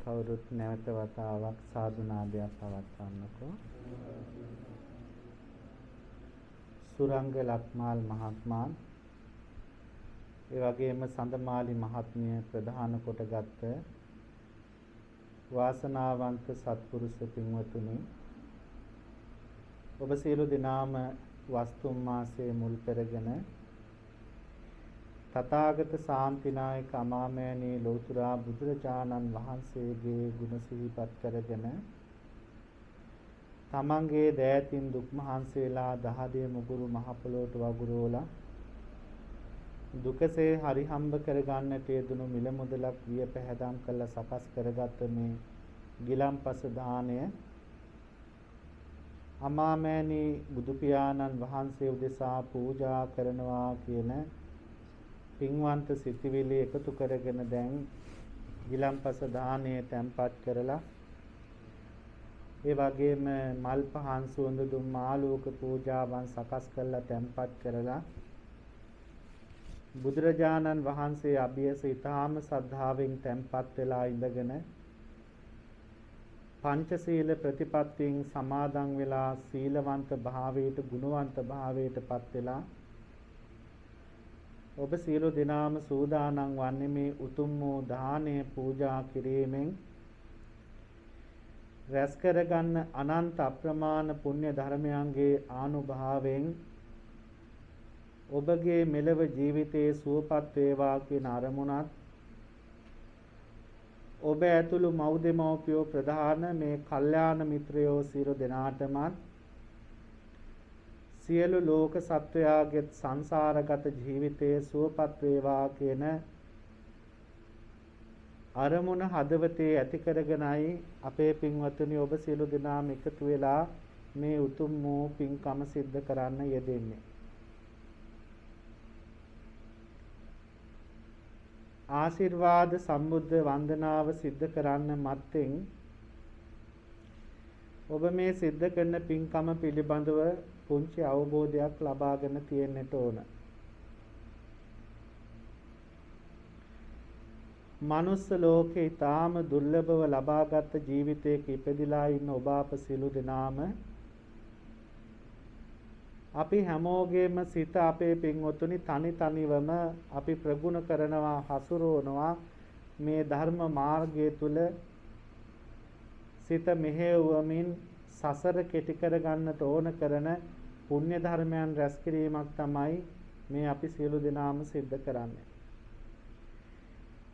කවුරුත් නැවත වතාවක් සාදුනාදයක් පවත්වන්නකෝ. සුරංග ලක්මාල් මහත්මයා ඒ වගේම සඳමාලි මහත්මිය ප්‍රධාන කොටගත් වාසනාවන්ත සත්පුරුෂ පින්වතුනි, ඔබ සියලු දෙනාම වස්තුම් මාසයේ මුල් කරගෙන තථාගත ශාන්තිනායක අමාමෑණී ලෝතුරා බුදුරජාණන් වහන්සේගේ ගුණ සිහිපත් කරගෙන තමන්ගේ දෑතින් දුක් මහන්සියලා දහදිය මුගුරු මහ පොළොවට වගුරුවලා දුකසේ හරිහම්බ කරගන්නට යෙදුණු මිල මුදලක් විය පැහැදම් කළ සකස් කරගත් මේ ගිලන්පස දාණය අමාමෑණී බුදු පියාණන් වහන්සේ උදෙසා පූජා කරනවා කියන පින්වන්ත සිතිවිලි එකතු කරගෙන දැන් ගිලන්පස දාණය තැන්පත් කරලා ඒ වගේම මල් පහන් සුවඳ දුම් ආලෝක පූජාවන් සකස් කරලා තැන්පත් කරලා බුදුරජාණන් වහන්සේ අභියස ඊ타ම සද්ධාවෙන් තැන්පත් වෙලා ඉඳගෙන පංචශීල ප්‍රතිපත්තීන් සමාදන් වෙලා සීලවන්ත භාවයට ගුණවන්ත භාවයට පත් වෙලා ඔබ සියලු දෙනාම සූදානම් වන්නේ මේ උතුම් වූ දානය පූජා කිරීමෙන් රැස් කරගන්න අනන්ත අප්‍රමාණ පුණ්‍ය ධර්මයන්ගේ ආනුභාවයෙන් ඔබගේ මෙලව ජීවිතයේ සුවපත් වේවා කියන අරමුණත් ඔබ ඇතුළු මව් දෙමව්පියෝ ප්‍රධාන මේ කල්යාණ මිත්‍රයෝ සියලු දෙනාටමත් සියලු ලෝක සත්වයාගේ සංසාරගත ජීවිතයේ සුවපත් වේවා කියන අරමුණ හදවතේ ඇති කරගෙනයි අපේ පින්වතුනි ඔබ සියලු දෙනාම එකතු වෙලා මේ උතුම් වූ පින්කම සිද්ධ කරන්න යෙදෙන්නේ. ආශිර්වාද සම්බුද්ධ වන්දනාව සිද්ධ කරන්න මත්තෙන් ඔබ මේ සිද්ධ කරන පින්කම පිළිබඳව පුංචි අවබෝධයක් ලබාගෙන තියෙන්නට ඕන. මනුස්ස ලෝකේ ඊටාම දුර්ලභව ලබාගත් ජීවිතයක ඉපදිලා ඉන්න ඔබ අප සියලු දෙනාම අපි හැමෝගේම සිත අපේ පින්වතුනි තනි තනිවම අපි ප්‍රගුණ කරනවා හසුරවනවා මේ ධර්ම මාර්ගය තුල සිත මෙහෙවමින් සසර කෙටි කර ගන්නට ඕන කරන පුණ්‍ය ධර්මයන් රැස් කිරීමක් තමයි මේ අපි සියලු දෙනාම සිද්ධ කරන්නේ.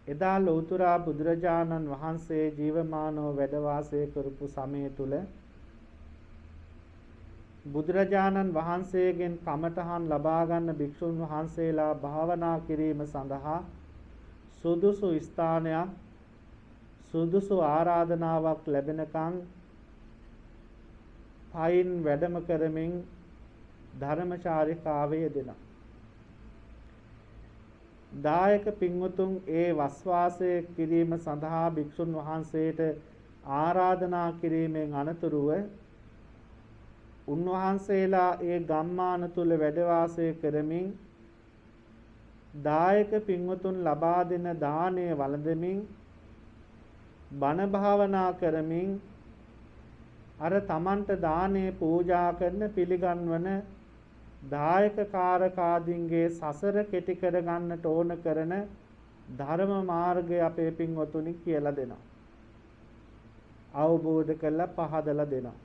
එදා ලෞතුරා බුදුරජාණන් වහන්සේ ජීවමානව වැඩ වාසය කරපු සමය තුල බුදුරජාණන් වහන්සේගෙන් කමඨහන් ලබා ගන්න භික්ෂුන් වහන්සේලා භාවනා කිරීම සඳහා සුදුසු ස්ථානයක් සුදුසු ආරාධනාවක් ලැබෙනකන් පයින් වැඩම කරමින් ධර්මචාරිකාවේ යෙදෙනවා. දායක පින්වතුන් ඒ වස්වාසය කිරීම සඳහා භික්ෂුන් වහන්සේට ආරාධනා කිරීමෙන් අනතුරුව උන්වහන්සේලා ඒ ගම්මාන තුල වැඩ වාසය කරමින් දායක පින්වතුන් ලබා දෙන දාණය වළඳමින් බණ භාවනා කරමින් අර තමන්ට දාණය පූජා කරන පිළිගන්වන දායක කාරකාදීන්ගේ සසර කෙටි කර ගන්නට ඕන කරන ධර්ම මාර්ගය අපේ පින්වතුනි කියලා දෙනවා. අවබෝධ කරලා පහදලා දෙනවා.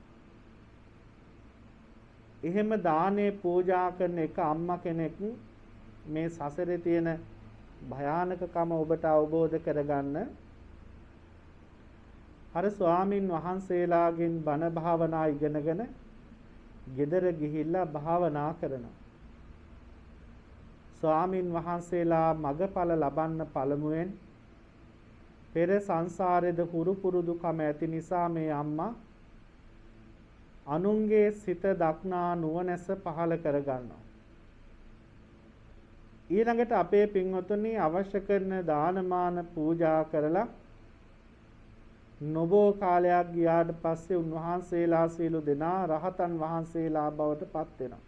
එහෙම දානේ පූජා කරන එක අම්මා කෙනෙක් මේ සසරේ තියෙන භයානකකම ඔබට අවබෝධ කරගන්න අර ස්වාමින් වහන්සේලාගෙන් බණ භාවනා ඉගෙනගෙන ගෙදර ගිහිල්ලා භාවනා කරනවා. ස්වාමින් වහන්සේලා මගඵල ලබන්න පළමුවෙන් පෙර සංසාරේද හුරු පුරුදුකම ඇති නිසා මේ අම්මා අනුන්ගේ සිත දක්නා නුවණැස පහල කරගන්නවා. ඊළඟට අපේ පින්වතුනි අවශ්‍ය කරන දානමාන පූජා කරලා නොබෝ කාලයක් ගියාට පස්සේ උන්වහන්සේලා සියලු දෙනා රහතන් වහන්සේලා බවට පත් වෙනවා.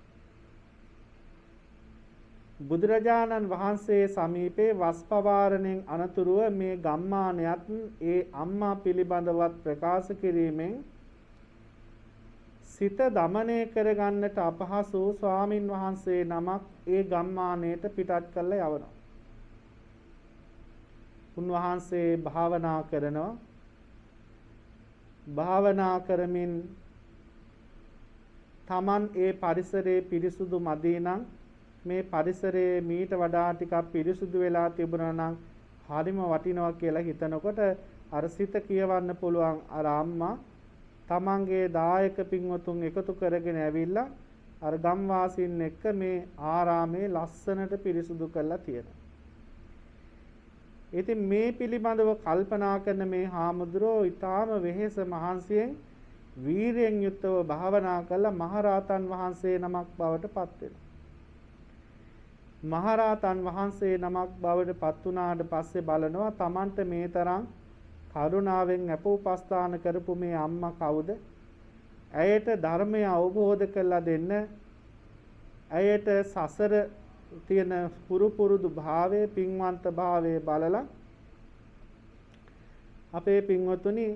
බුදුරජාණන් වහන්සේ සමීපේ වස් පවාරණයෙන් අනතුරුව මේ ගම්මානයත් ඒ අම්මා පිළිබඳවත් ප්‍රකාශ කිරීමෙන් සිත දමනය කරගන්නට අපහසු ස්වාමින් වහන්සේ නමක් ඒ ගම්මානයට පිටත් කරලා යවනවා. උන්වහන්සේ භාවනා කරනවා. භාවනා කරමින් Taman ඒ පරිසරයේ පිරිසුදු මදි නම් මේ පරිසරයේ මීට වඩා ටිකක් පිරිසුදු වෙලා තිබුණා නම් හරිම වටිනවා කියලා හිතනකොට අර සිත කියවන්න පුළුවන් අර අම්මා තමන්ගේ දායක පින්වතුන් එකතු කරගෙන ඇවිල්ලා අර ගම්වාසීන් එක්ක මේ ආරාමේ ලස්සනට පිරිසුදු කරලා තියෙනවා. ඉතින් මේ පිළිබඳව කල්පනා කරන මේ හාමුදුරුවෝ ඊටාම වෙහෙස මහන්සියෙන් වීරියෙන් යුක්තව භාවනා කළා මහරහතන් වහන්සේ නමක් බවට පත් වෙනවා. මහරහතන් වහන්සේ නමක් බවට පත් වුණාට පස්සේ බලනවා Tamanට මේ තරම් කරුණාවෙන් අපෝපස්ථාන කරපු මේ අම්මා කවුද? ඇයට ධර්මය අවබෝධ කරලා දෙන්න, ඇයට සසර තියෙන පුරුදු භාවයේ පින්වන්ත භාවයේ බලලා අපේ පින්වතුනි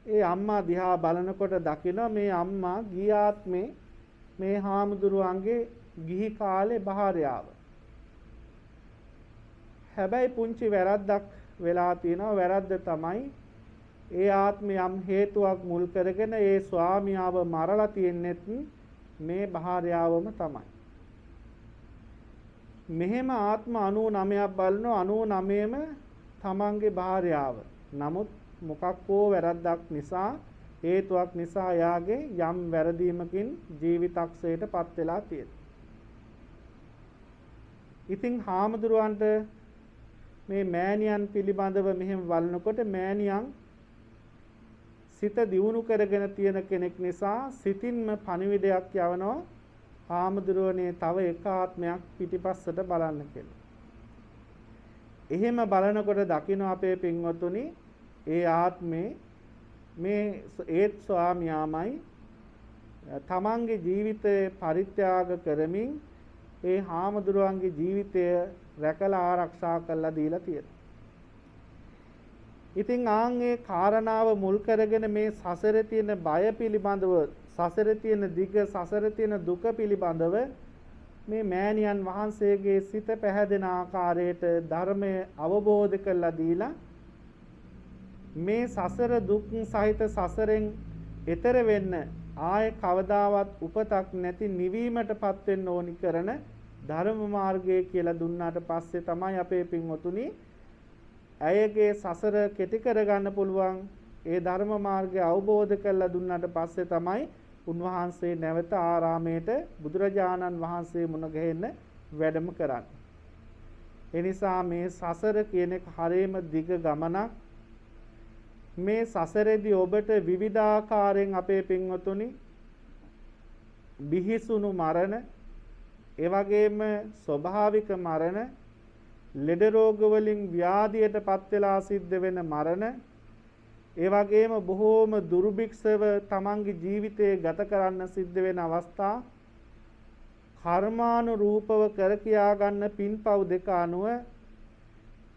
ඒ අම්මා දිහා බලනකොට දකිනවා මේ අම්මා ගිය ආත්මේ මේ හාමුදුරුවන්ගේ ගිහි කාලේ භාර්යාව. හැබැයි පුංචි වැරද්දක් වෙලා තියෙනවා. වැරද්ද තමයි ඒ ආත්මය යම් හේතුවක් මුල් කරගෙන ඒ ස්වාමියාව මරලා තියෙන්නෙත් මේ භාර්යාවම තමයි. මෙහෙම ආත්ම 99ක් බලනවා 99ම තමන්ගේ භාර්යාව. නමුත් මොකක්කෝ වැරද්දක් නිසා හේතුවක් නිසා යාගේ යම් වැරදීමකින් ජීවිතක්ෂයටපත් වෙලා තියෙනවා. ඉතින් හාමුදුරුවන්ට මේ මෑණියන් පිළිබඳව මෙහෙම බලනකොට මෑණියන් සිත දියුණු කරගෙන තියෙන කෙනෙක් නිසා සිතින්ම පණිවිඩයක් යවනවා හාමුදුරුවනේ තව එක ආත්මයක් පිටිපස්සට බලන්න කියලා. එහෙම බලනකොට දකින්න අපේ පින්වතුනි ඒ ආත්මේ මේ ඒත් ස්වාමියාමයි තමන්ගේ ජීවිතය පරිත්‍යාග කරමින් ඒ හාමුදුරුවන්ගේ ජීවිතය රැකලා ආරක්ෂා කරලා දීලා තියෙනවා. ඉතින් ආන්ගේ කාරණාව මුල් කරගෙන මේ සසරේ තියෙන බය පිළිබඳව, සසරේ තියෙන දිග, සසරේ තියෙන දුක පිළිබඳව මේ මෑණියන් වහන්සේගේ සිත පැහැදෙන ආකාරයට ධර්මය අවබෝධ කරලා දීලා මේ සසර දුක් සහිත සසරෙන් එතර වෙන්න ආයේ කවදාවත් උපතක් නැති නිවීමටපත් වෙන්න ඕනි කරන ධර්ම මාර්ගය කියලා දුන්නාට පස්සේ තමයි අපේ පින්වතුනි ඇයගේ සසර කෙටි කරගන්න පුළුවන්. ඒ ධර්ම මාර්ගය අවබෝධ කරලා දුන්නාට පස්සේ තමයි උන්වහන්සේ නැවත ආරාමයට බුදුරජාණන් වහන්සේ මුණ ගැහෙන්න වැඩම කරන්නේ. ඒ නිසා මේ සසර කියන එක හරියම දිග ගමනක්. මේ සසරේදී ඔබට විවිධාකාරයෙන් අපේ පින්වතුනි බිහිසුණු මරණ, ඒ වගේම ස්වභාවික මරණ, ලෙඩ රෝග වලින් ව්‍යාධියටපත් වෙලා සිද්ධ වෙන මරණ, ඒ වගේම බොහෝම දුර්භික්ෂව තමන්ගේ ජීවිතය ගත කරන්න සිද්ධ වෙන අවස්ථා, කර්මානුරූපව කර කියා ගන්න පින්පව් දෙක අනුව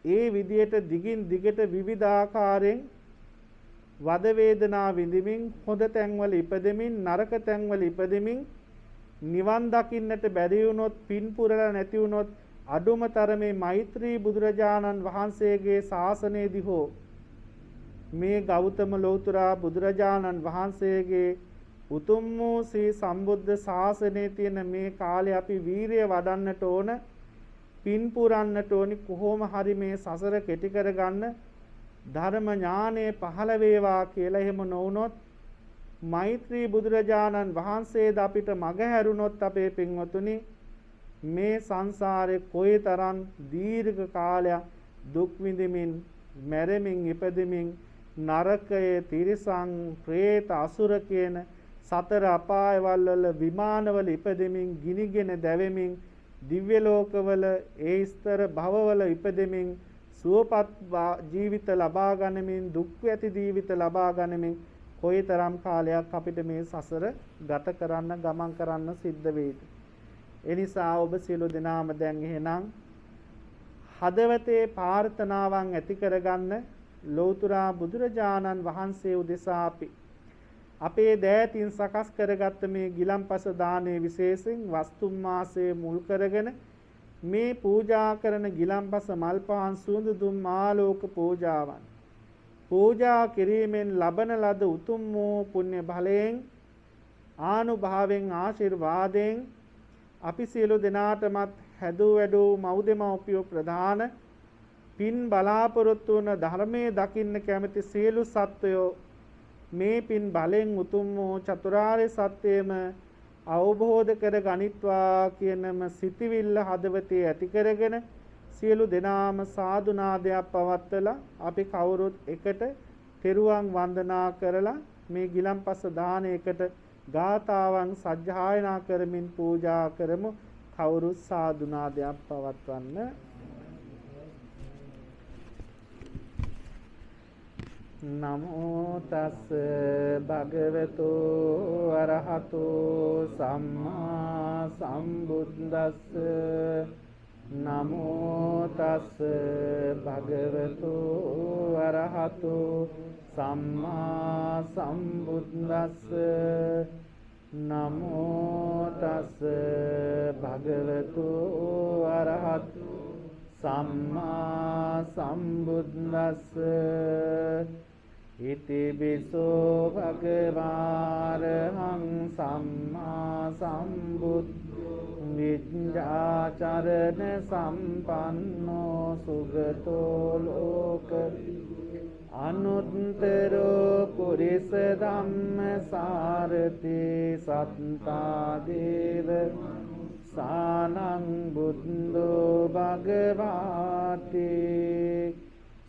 ඒ විදියට දිගින් දිගට විවිධාකාරයෙන් වද වේදනා විඳිමින් හොඳ තැන්වල ඉපදෙමින් නරක තැන්වල ඉපදෙමින් නිවන් දකින්නට බැරි වුණොත් පින් පුරලා නැති වුණොත් අඩුම තරමේ මෛත්‍රී බුදුරජාණන් වහන්සේගේ ශාසනයේදී හෝ මේ ගෞතම ලෝතුරා බුදුරජාණන් වහන්සේගේ උතුම් වූ ශ්‍රී සම්බුද්ධ ශාසනයේ තියෙන මේ කාලේ අපි වීරිය වඩන්නට ඕන, පින් පුරන්නට ඕනි. කොහොම හරි මේ සසර කෙටි කරගන්න ධර්ම ඥානය පහළ වේවා කියලා. එහෙම නොවුනොත් මෛත්‍රී බුදුරජාණන් වහන්සේද අපිට මග හැරුණොත් අපේ පින්වතුනි මේ සංසාරේ කොයිතරම් දීර්ඝ කාලයක් දුක් විඳිමින් මැරෙමින් ඉපදෙමින් නරකයේ තිරිසන් പ്രേත අසුර කියන සතර අපායවල වල විමානවල ඉපදෙමින් ගිනිගෙන දැවෙමින් දිව්‍ය ලෝකවල ඒ ස්තර භවවල ඉපදෙමින් සුවපත් ජීවිත ලබා ගනිමින් දුක් ඇති ජීවිත ලබා ගනිමින් කොයිතරම් කාලයක් අපිට මේ සසර ගත කරන්න ගමන් කරන්න සිද්ධ වේද. ඒ නිසා ඔබ සියලු දෙනාම දැන් එහෙනම් හදවතේ ප්‍රාර්ථනාවන් ඇති කරගන්න ලෞතුරා බුදුරජාණන් වහන්සේ උදෙසා අපේ දෑතින් සකස් කරගත්ත මේ ගිලම්පස දානයේ විශේෂයෙන් වස්තුම් මාසයේ මුල් කරගෙන මේ පූජා කරන ගිලන්පස මල් පහන් සුවඳ දුම් ආලෝක පූජාවන් පූජා කිරීමෙන් ලබන ලද උතුම් වූ පුණ්‍ය බලයෙන් ආනුභාවයෙන් ආශිර්වාදයෙන් අපි සියලු දෙනාටමත් හැදූ වැඩූ මව්දෙමව්පියෝ ප්‍රධාන පින් බලාපොරොත්තු වන ධර්මයේ දකින්න කැමති සියලු සත්වයෝ මේ පින් බලෙන් උතුම් වූ චතුරාර්ය සත්‍යයම අවබෝධ කර ගනිත්වා කියනම සිතිවිල්ල හදවතේ ඇති කරගෙන සියලු දෙනාම සාදු නාදයක් පවත්වලා අපි කවුරුත් එකට තෙරුවන් වන්දනා කරලා මේ ගිලන්පස දානයකට ගාථාවන් සජ්ජායනා කරමින් පූජා කරමු. කවුරුත් සාදු නාදයක් පවත්වන්න. නමෝ තස් භගවතු අරහතු සම්මා සම්බුද්දස්ස නමෝ තස් භගවතු අරහතු සම්මා සම්බුද්දස්ස නමෝ තස් භගවතු අරහතු සම්මා සම්බුද්දස්ස ඉති බිසෝ භගවාරහං සම්මා සම්බුද්ධෝ විඤ්ඤාචරණ සම්පන්නෝ සුගතෝ ලෝක අනුත්තරෝ පුරිස ධම්ම සාරති සත්තා දේව සානං බුද්ධෝ භගවාති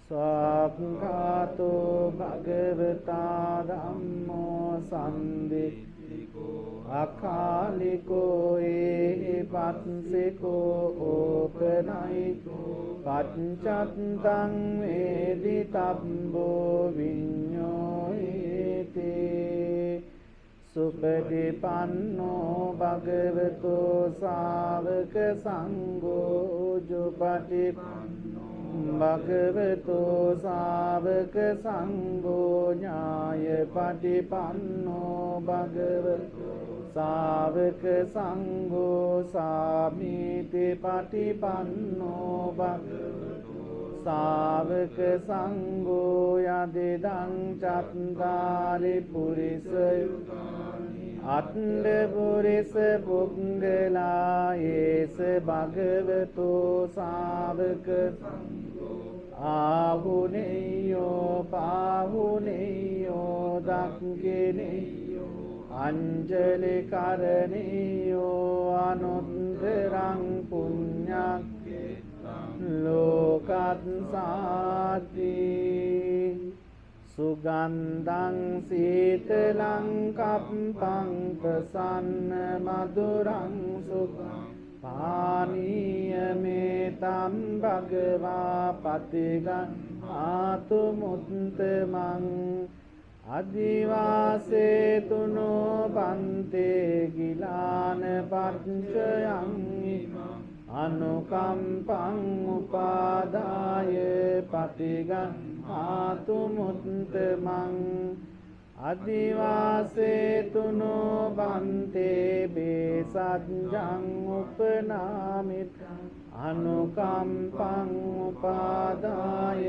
ස්වාක්ඛාතෝ භගවතා ධම්මෝ සම්දිත්තිකෝ අකාලිකෝ ඒහිපත්සිකෝ ඕපනයිකෝ පච්චත්තං වේදිතබ්බෝ විඤ්ඤෝයිති සුපටිපන්නෝ භගවතෝ ශාවක සංඝෝ ජුපටිපන්නෝ භගවතෝ ශාවක සංඝෝ ඥායපටිපන්නෝ භගවතෝ ශාවක සංඝෝ සාමීති පටිපන්නෝ භගවතෝ ශාවක සංඝෝ යදිදං චත්තාරි පුරිස අත්ථ පුරිස පුංගලා යේස භගවතෝ ශාවක ආහුනේයෝ පාහුනේයෝ දක්ඛිනේයෝ අංජලි කරණේයෝ අනුත්තරං පුඤ්ඤක්ඛේතං ලෝකත්සාති සුගන්ධං සීතලං කප්පං ප්‍රසන්න මధుරං සුඛං පානීයමේතං භගවා පතිගං ආතු මුත්තමං අදිවාසේතුනෝ බන්තේ ගිලාන පච්චයං ඉමං අනුකම්පං උපාදාය පතිගං ආතු මුත්තමං අදිවාසේතුනෝ බන්තේ බේසජ්ජං උපනාමිත් අනුකම්පං උපාදාය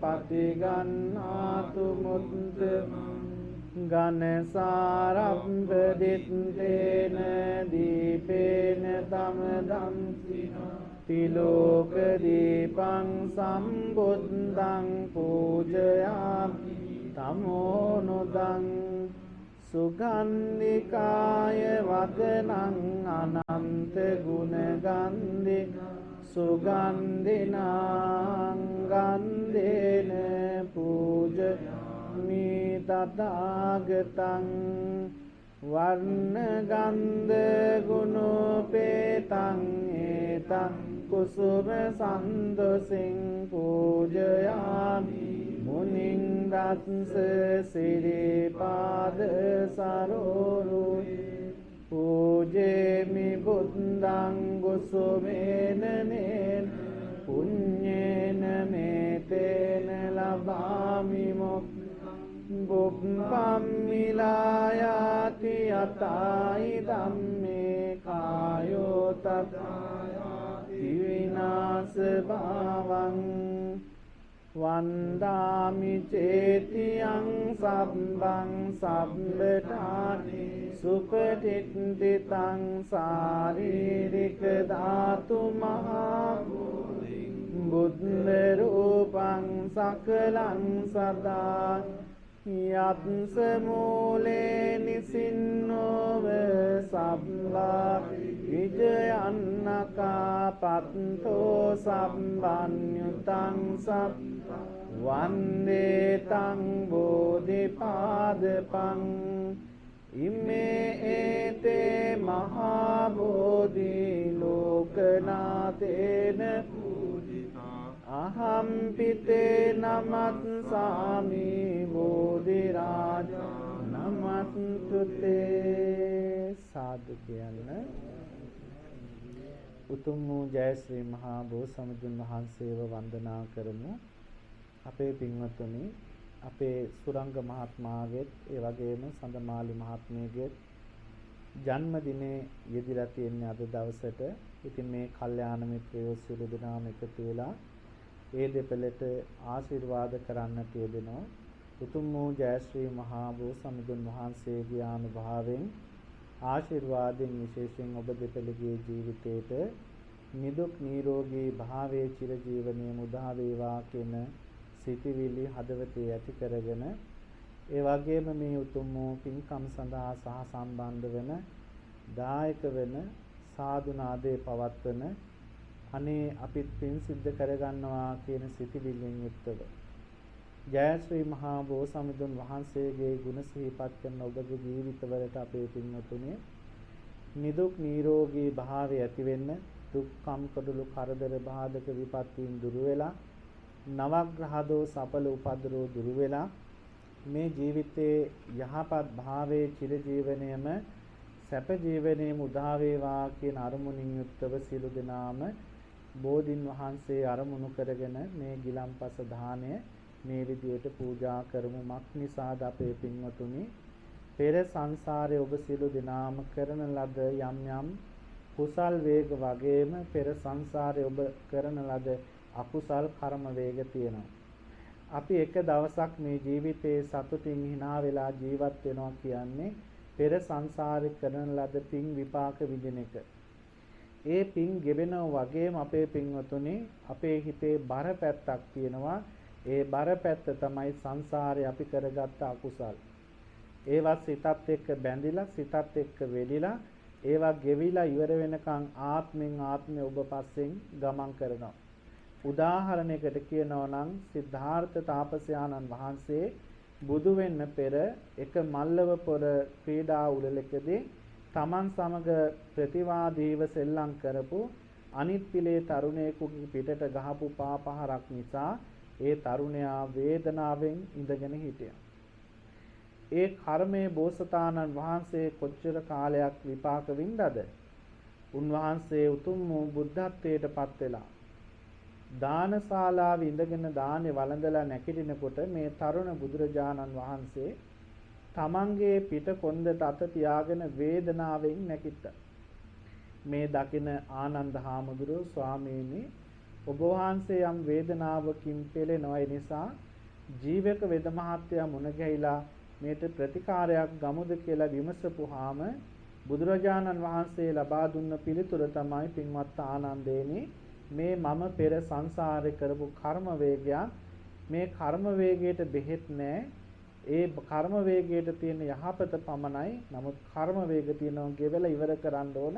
පතිගන්නාතු මුත්තමං ගනසාරම්භ දිත්තේන දීපේන තමදම් තිලෝක දීපං සම්බුද්ධං පූජයාමි තමෝනුදං සුගන්ධිකාය වදනං අනන්ත ගුණගන්ධි සුගන්ධිනං ගන්ධේන පූජයාමි තථාගතං වර්ණ ගන්ධ ගුණෝපේතං ඒතං කුසුම සන්දසින් පූජයාමි මුනිං දත්ස සිරිපාද සරෝරු පූජේමි බුද්ධං කුසුමේන නේන පුඤ්ඤේන මේතේන ලබාමි මොක්ඛං බුප්පම්මිලායාති යතයි ධම්මේ කායෝ තථායාති විනාශ භාවං වන්දාමි චේතියං සබ්බං සබ්බඨානි සුපටිත්තිතං සාරීරික ධාතු මහා බුද්ධ රූපං සකලං සදා යත්ස මූලේ නිසින්නෝව සබ්බා විජයන්නකා පත්තෝ සම්බන්්‍යුතං සබ්බ වන්දේ තං බෝධිපාදපං ඉමේ ඒතේ මහා බෝධි ලෝකනාතේන අහම් පිතේ නමත් සාමි බෝධි රාජ නමත්තුතේ සාදු කියන්න. උතුම් වූ ජය ශ්‍රී මහා බෝසමුදුන් වහන්සේව වන්දනා කරමු. අපේ පින්වතුනි, අපේ සුරංග මහත්මයාගෙත් ඒ වගේම සඳමාලි මහත්මියගෙත් ජන්මදිනේ යෙදিলা තියෙන්නේ අද දවසට. ඉතින් මේ කල්යාණ මිත්‍රයෝ සියලු දෙනාම එකතු වෙලා ඒ දෙපළට ආශිර්වාද කරන්නට යෙදෙනවා. උතුම් වූ ජයශ්‍රී මහා බෝසමුදුන් වහන්සේගේ අනුභවයෙන් ආශිර්වාදයෙන් විශේෂයෙන් ඔබ දෙපළගේ ජීවිතේට නිදුක් නිරෝගී භාවයේ චිරජීවනයේ මුදා වේවා කියන සිතිවිලි හදවතේ ඇති කරගෙන ඒ වගේම මේ උතුම් වූ පින්කම් සඳහා සහ සම්බන්ධ වෙන දායක වෙන සාදු නාදේ පවත්වන අනේ අපිත් පින් සිද්ධ කරගන්නවා කියන සිතිවිල්ලෙන් යුක්තව ජයශ්‍රී මහා බෝසමුදුන් වහන්සේගේ ගුණ සිහිපත් කරන ඔබගේ ජීවිතවලට අපේ පින්වතුනි නිදුක් නිරෝගී භාවය ඇති වෙන්න, දුක්ඛම් කඩළු කරදර බාධක විපත්තින් දුරු වෙලා, නවග්‍රහ දෝෂ අපල උපද්‍රව දුරු වෙලා මේ ජීවිතයේ යහපත් භාවයේ චිරජීවනයේම සැප ජීවනයේම උදා වේවා කියන අරමුණින් යුක්තව සියලු දෙනාම බෝධින් වහන්සේ අරමුණු කරගෙන මේ ගිලම්පස දාණය මේ විදියට පූජා කරමු. මක් නිසාද අපේ පින්වතුනි, පෙර සංසාරයේ ඔබ සියලු දෙනාම කරන ලද යම් යම් කුසල් වේග වගේම පෙර සංසාරයේ ඔබ කරන ලද අකුසල් කර්ම වේග තියෙනවා. අපි එක දවසක් මේ ජීවිතේ සතුටින් hina වෙලා ජීවත් වෙනවා කියන්නේ පෙර සංසාරේ කරන ලද පින් විපාක විඳින එක. ඒ පින් ගෙවෙනව වගේම අපේ පින්වතුනි අපේ හිතේ බර පැත්තක් තියෙනවා. ඒ බර පැත්ත තමයි සංසාරේ අපි කරගත්ත අකුසල්. ඒවා සිතත් එක්ක බැඳිලා සිතත් එක්ක වෙලිලා ඒවා ගෙවිලා ඉවර වෙනකන් ආත්මෙන් ආත්මෙ ඔබ පස්සෙන් ගමන් කරනවා. උදාහරණයකට කියනවා නම් සිද්ධාර්ථ තාපසයාණන් වහන්සේ බුදු වෙන්න පෙර එක මල්ලව පොර ක්‍රීඩා උළෙලකදී තමන් සමග ප්‍රතිවාදීව සෙල්ලම් කරපු අනිත් පිළේ තරුණයෙකුගේ පිටට ගහපු පාපහරක් නිසා ඒ තරුණයා වේදනාවෙන් ඉඳගෙන හිටියා. ඒ කර්මයේ බෝසතාණන් වහන්සේ කොච්චර කාලයක් විපාක වින්දාද? උන්වහන්සේ උතුම් වූ බුද්ධත්වයට පත් වෙලා දානශාලාවේ ඉඳගෙන දානේ වළඳලා නැගිටිනකොට මේ තරුණ බුදුරජාණන් වහන්සේ තමන්ගේ පිට කොන්දට අත තියාගෙන වේදනාවෙන් නැගිට්ටා. මේ දකින ආනන්ද හාමුදුරුවෝ ස්වාමීනි, ඔබ වහන්සේ යම් වේදනාවකින් පෙළෙනවා, ඒ නිසා ජීවක වේද මහත්තයා මුණ ගැහිලා මේට ප්‍රතිකාරයක් ගමුද කියලා විමසපුවාම බුදුරජාණන් වහන්සේ ලබා දුන්න පිළිතුර තමයි පින්වත් ආනන්දේනි, මේ මම පෙර සංසාරේ කරපු කර්ම වේගයක්. මේ කර්ම වේගයට බෙහෙත් නැහැ. ඒ කර්ම වේගයට තියෙන යහපත පමණයි. නමුත් කර්ම වේග තියෙනවා ගෙවලා ඉවර කරන්න ඕන.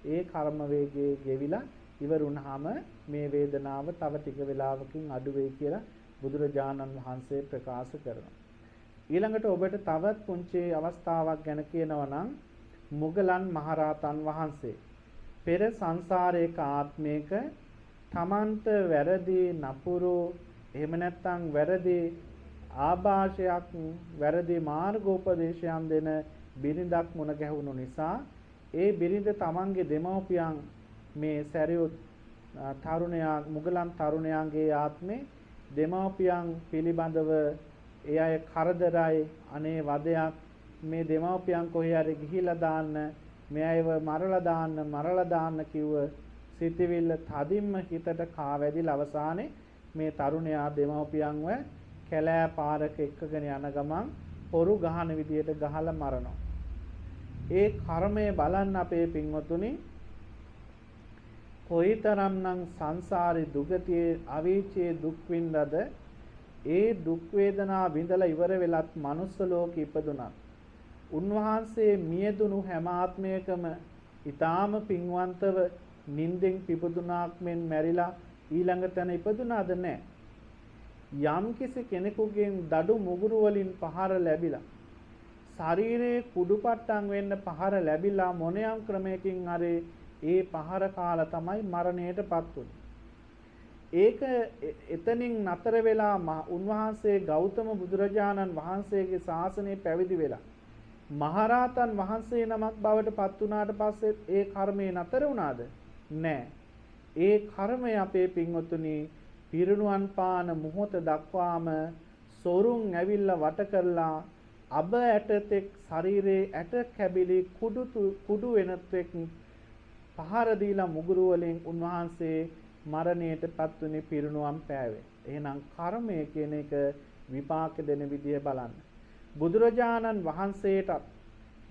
ඒ කර්ම වේගයේ ගෙවිලා ඉවර වුණාම මේ වේදනාව තව ටික වෙලාවකින් අඩු වෙයි කියලා බුදුරජාණන් වහන්සේ ප්‍රකාශ කරනවා. ඊළඟට ඔබට තවත් පුංචි අවස්ථාවක් ගැන කියනවා නම් මුගලන් මහරහතන් වහන්සේ පෙර සංසාරයක ආත්මයක තමන්ට වැරදි නපුරු එහෙම නැත්නම් වැරදි ආభాෂයක් වැරදි මාර්ගෝපදේශයන් දෙන බිරිඳක් මුණ ගැහුණු නිසා ඒ බිරිඳ තමන්ගේ දෙමව්පියන් මේ සැරියුත් තරුණයා මුගලන් තරුණයාගේ ආත්මේ දෙමව්පියන් පිළිබඳව ඒ අය කරදරයි, අනේ වදයක්, මේ දෙමව්පියන් කොහේ හරි ගිහිලා දාන්න, මේ අයව මරලා දාන්න කිව්ව සිතවිල්ල තදින්ම හිතට කාවැදිලා අවසානයේ මේ තරුණයා දෙමව්පියන්ව කැලෑ පාරක එක්කගෙන යන ගමන් පොරු ගහන විදියට ගහලා මරනවා. ඒ කර්මය බලන්න අපේ පින්වතුනි කොයිතරම්නම් සංසාරේ දුගතියේ අවීචයේ දුක් විඳද ඒ දුක් වේදනා විඳලා ඉවර වෙලත් මනුස්ස ලෝකෙ ඉපදුණා. උන්වහන්සේ මියදුණු හැම ආත්මයකම ඊටාම පින්වන්තව නින්දෙන් පිපදුනාක් මෙන් මැරිලා ඊළඟ තැන ඉපදුනාද නැහැ. යම් කිසි කෙනෙකුගෙන් දඩු මුගුරු වලින් පහර ලැබිලා ශරීරයේ කුඩුපට්ටම් වෙන්න පහර ලැබිලා මොනියම් ක්‍රමයකින් හරි ඒ පහර කාලා තමයි මරණයටපත් වුනේ. ඒක එතනින් නතර වෙලා උන්වහන්සේ ගෞතම බුදුරජාණන් වහන්සේගේ ශාසනය පැවිදි වෙලා මහරහතන් වහන්සේ නමක් බවට පත් වුණාට පස්සේ ඒ කර්මය නතර වුණාද? නැහැ. ඒ කර්මය අපේ පින්වතුනි පිරිනුවන් පාන මොහොත දක්වාම සොරුන් ඇවිල්ලා වට කරලා අබ ඇටතෙක් ශරීරයේ ඇට කැබිලි කුඩු වෙනතෙක් පහර දීලා මුගුරු වලින් උන්වහන්සේ මරණයටපත් වුණේ පිරිනුවම් පෑවේ. එහෙනම් කර්මය කියන එක විපාක දෙන විදිය බලන්න. බුදුරජාණන් වහන්සේට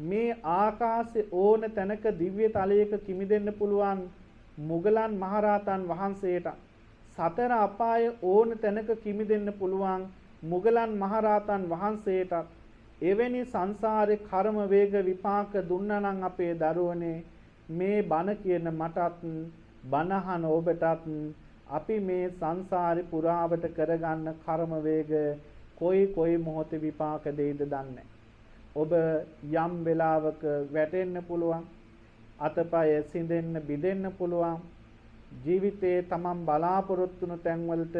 මේ ආකාශයේ ඕන තැනක දිව්‍ය තලයක කිමිදෙන්න පුළුවන් මුගලන් මහරහතන් වහන්සේට සතර අපාය ඕන තැනක කිමිදෙන්න පුළුවන් මුගලන් මහරහතන් වහන්සේට එවැනි සංසාරේ කර්ම වේග විපාක දුන්නා නම් අපේ දරුවනේ මේ බණ කියන මටත් බණහන ඔබටත් අපි මේ සංසාරේ පුරාවට කරගන්න කර්ම වේග කොයි මොහොතේ විපාක දෙයිද දන්නේ. ඔබ යම් වෙලාවක වැටෙන්න පුළුවන්, අතපය සිඳෙන්න බිඳෙන්න පුළුවන්, ජීවිතේ තමන් බලාපොරොත්තු වුණු තැන්වලට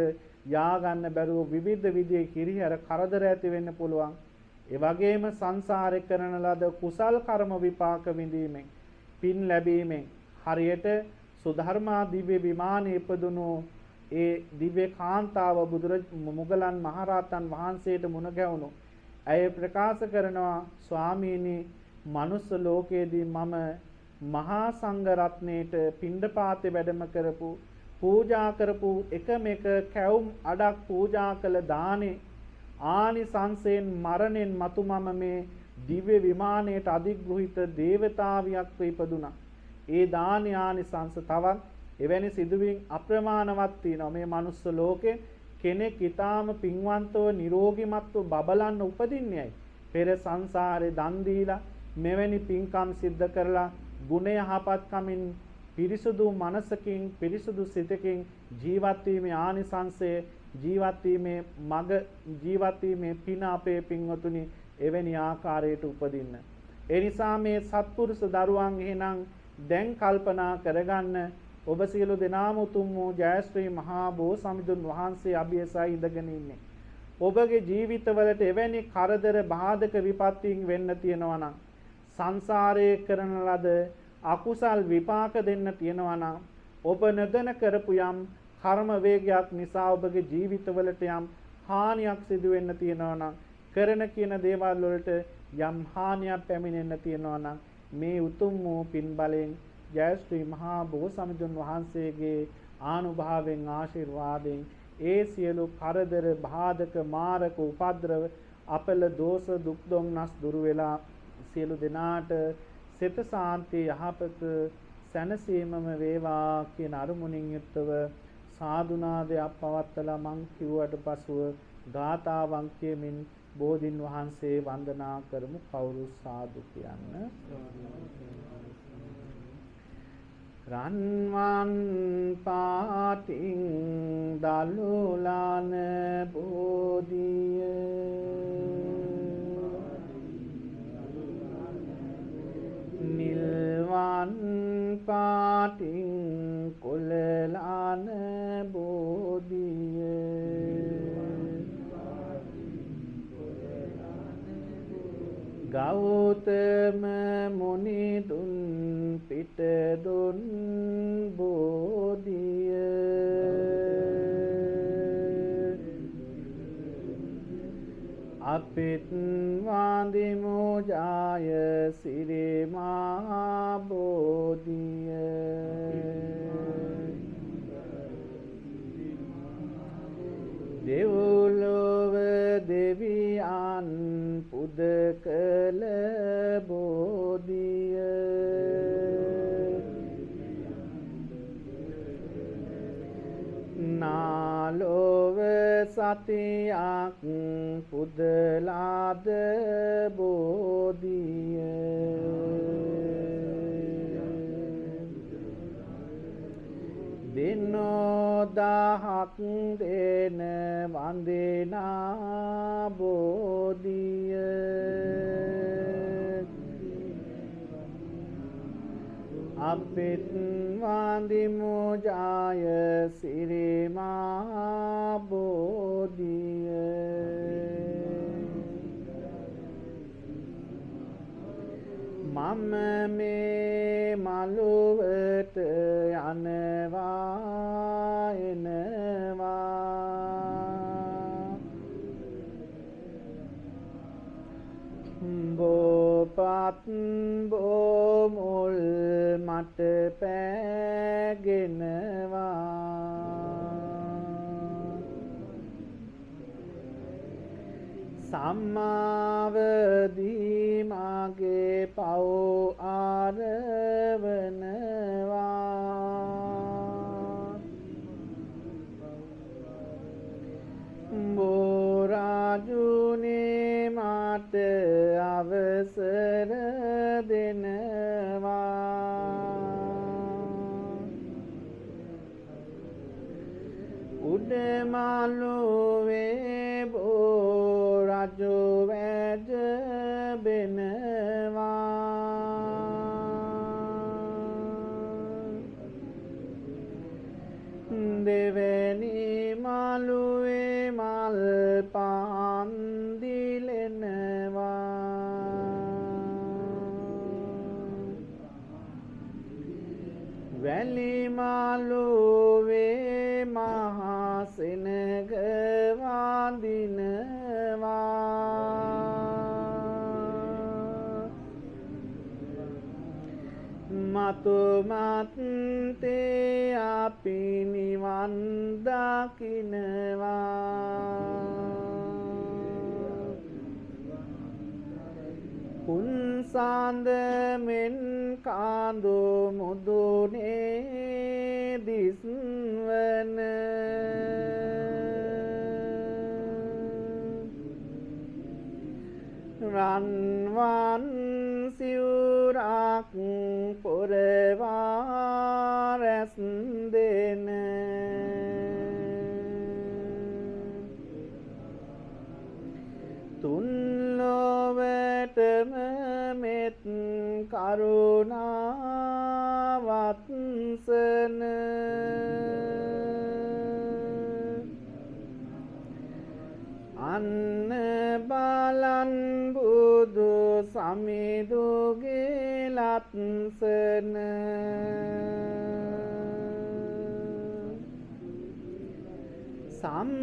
යා ගන්න බැරුව විවිධ විදිහේ හිරිහැර කරදර ඇති වෙන්න පුළුවන්. ඒ වගේම සංසාරේ කරන ලද කුසල් කර්ම විපාක විඳීමෙන් පින් ලැබීමෙන් හරියට සුධර්මා දිව්‍ය විමානයේ ඉපදුණු ඒ දිව්‍ය කාන්තාව මුගලන් මහරහතන් වහන්සේට මුණ ගැහුණු ඇය ප්‍රකාශ කරනවා ස්වාමීනි මනුස්ස ලෝකයේදී මම මහා සංඝ රත්නයේට පිණ්ඩපාතේ වැඩම කරපු පූජා කරපු එකම එක කැවුම් අඩක් පූජා කළ දානේ ආනිසංසයෙන් මරණයෙන් මතු මම මේ දිව්‍ය විමානයට අධිග්‍රහිත දේවතාවියක් ඉපදුණා. ඒ දාන ආනිසංස තවත් එවැනි සිදුවීම් අප්‍රමාණවත් තියෙනවා. මේ මනුස්ස ලෝකේ කෙනෙක් ඊටාම පින්වන්තව නිරෝගීමත්ව බබලන්න උපදින්නේයි. පෙර සංසාරේ දන් දීලා මෙවැනි පින්කම් සිද්ධ කරලා ගුණ යහපත්කමින් පිරිසුදු මනසකින් පිරිසුදු සිතකින් ජීවත් වීමේ ආනිසංසය ජීවත් වීමේ මග ජීවත් වීමේ පින අපේ පින්වතුනි එවැනි ආකාරයට උපදින්න. ඒ නිසා මේ සත්පුරුෂ දරුවන් එහෙනම් දැන් කල්පනා කරගන්න ඔබ සියලු දෙනාම උතුම් වූ ජයශ්‍රී මහා බෝසමිඳුන් වහන්සේ අභියසයි ඉඳගෙන ඉන්නේ. ඔබගේ ජීවිතවලට එවැනි කරදර බාධක විපත්තින් වෙන්න තියෙනවා නම් සංසාරයේ කරන ලද අකුසල් විපාක දෙන්න තියෙනවා නම් ඔබ නොදැන කරපු යම් කර්ම වේගයක් නිසා ඔබගේ ජීවිතවලට යම් හානියක් සිදු වෙන්න තියෙනවා නම් කරන කියන දේවල් වලට යම් හානියක් පැමිණෙන්න තියෙනවා නම් මේ උතුම් වූ පින් බලෙන් ජයශ්‍රී මහා බෝසමිඳුන් වහන්සේගේ ආනුභාවයෙන් ආශිර්වාදයෙන් ඒ සියලු කරදර බාධක මාරක උපද්‍රව අපල දෝෂ දුක් දුම්නස් දුරු වෙලා සියලු දෙනාට සිත සාන්තිය යහපත සැනසීමම වේවා කියන අරමුණින් යුක්තව සාදුනාදයක් පවත්වලා මං කිව්වට පසුව ගාථාවන් කියමින් බෝධින් වහන්සේ වන්දනා කරමු. කවුරු සාදු කියන්න. රන්වන් පාටින් දලුලාන බෝධිය නිල්වන් පාටින් කොළලාන බෝධිය ගෞතම මුනි දුන් පිට දුන් බෝධිය අපිත් වන්දිමු ජාය සිරි මහා බෝධිය නාලොව සතියක් පුදලාද බෝධිය දිනෝදහක් දෙන වන්දනා බෝධිය අපිත් වන්දිමු ජාය සිරිමා බෝධිය මම මේ මළුවට යනවා එනවා බෝපත් බෝමුල් මට පෑගෙනවා සම්මාවදී මගේ පව් ආරවනවා බෝරාජුනේ මට අවසර දෙනවා උඩමළුවේ බෝරජු වැජ බෙනවා දෙවැනි මළුවේ මල් පාන්දිලෙනවා වැලි මළුවේ මහා සෙනග වඳිනවා මතු මත්තේ අපි නිවන් දකිනවා කුන්සාන්ද මෙන් කාඳු මුදුනේ දිස්වන රන්වන් සිවුරක් පොරවා රැස් දෙන තුන් ලොවටම මෙත් කරුණාවත්සන අන්න බලන් බුදු සමිඳුගේ ලත්සන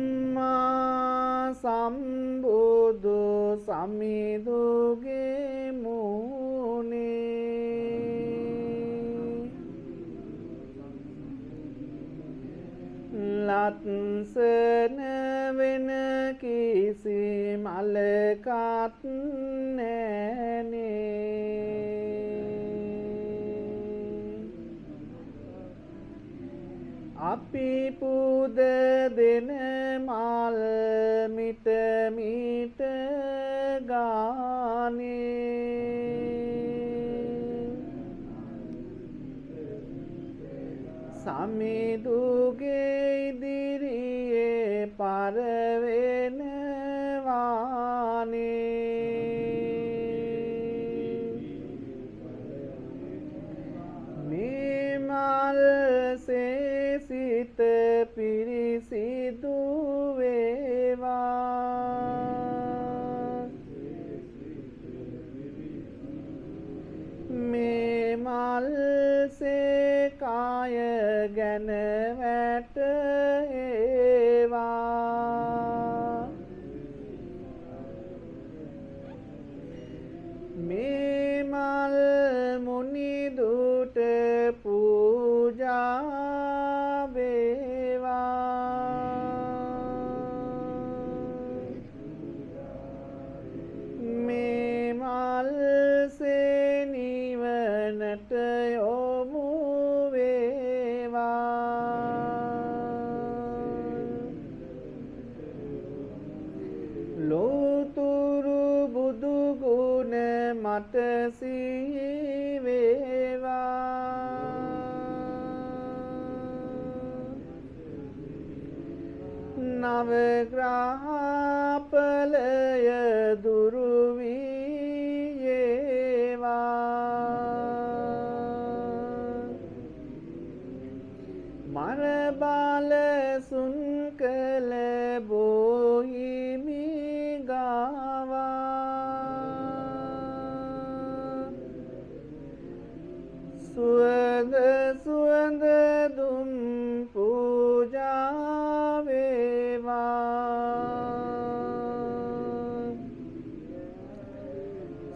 සම්මා සම්බුදු සමිඳුගේ මුනේ ලත්සන වෙන කිසි මලකත් නෑනේ අපි පුද දෙන මල් මිට මිට ගානේ සමිඳුගේ ඉදිරියේ පරවෙනවානේ මේ මල් සිත පිරිසිදු වේවා මේ මල් කාය ගැන වැටේවා මේ මල් මුනිදුට පූජා මේ මල් නිවනට යොමු වේවා නවග්‍රහපලය දුරුවීයේවා මරබාල සුන්කල බෝහිමි ගාවා සුවඳ සුවඳ දුම් පූජා වේවා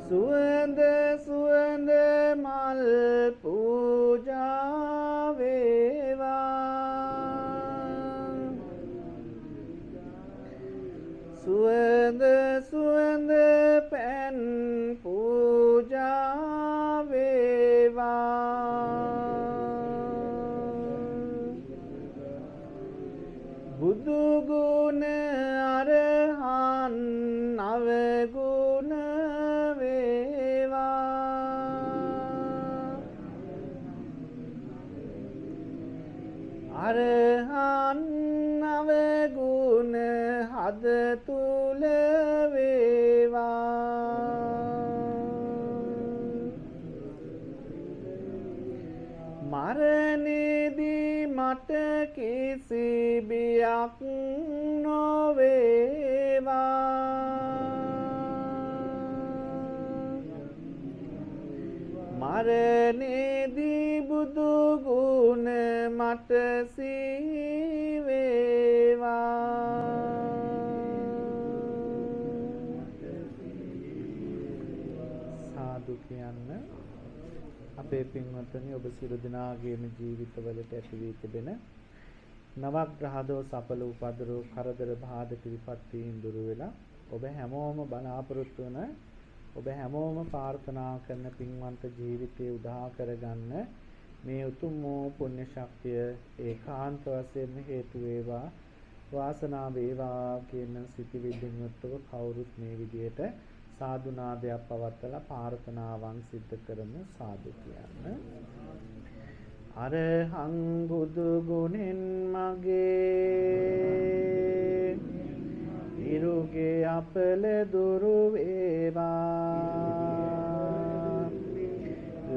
සුවඳ සුවඳ මල් පූජා වේවා සුවඳ සුවඳ පැන් පූජා වේවා බුදු ගුණ අරහන් නවගුණ වේවා අරහන් නවගුණ හද තුල වේවා මරණේදී මට කිසි බියක් නොවේවා මරණේදී බුදු ගුණ මට සිහි වේවා සාදු කියන්න අපේ පින්වත්නි ඔබ සියලු දෙනාගේම ජීවිතවලට ඇති වී තිබෙන නවග්‍රහ දෝෂ අපල උපද්‍රව කරදර බාධක විපත්තීන් දුරු වෙලා ඔබ හැමෝම බලාපොරොත්තු වන ඔබ හැමෝම ප්‍රාර්ථනා කරන පින්වන්ත ජීවිතය උදා කරගන්න මේ උතුම් වූ පුණ්‍ය ශක්තිය ඒකාන්ත වශයෙන්ම හේතු වේවා වාසනාව වේවා කියන සිතිවිල්ලෙන් යුක්තව කවුරුත් මේ විදියට සාදු නාදයක් පවත්වලා ප්‍රාර්ථනාවන් සිද්ධ කරමු සාදු කියන්න අරහං බුදු ගුණෙන් මගේ ඉරුගේ අපල දුරු වේවා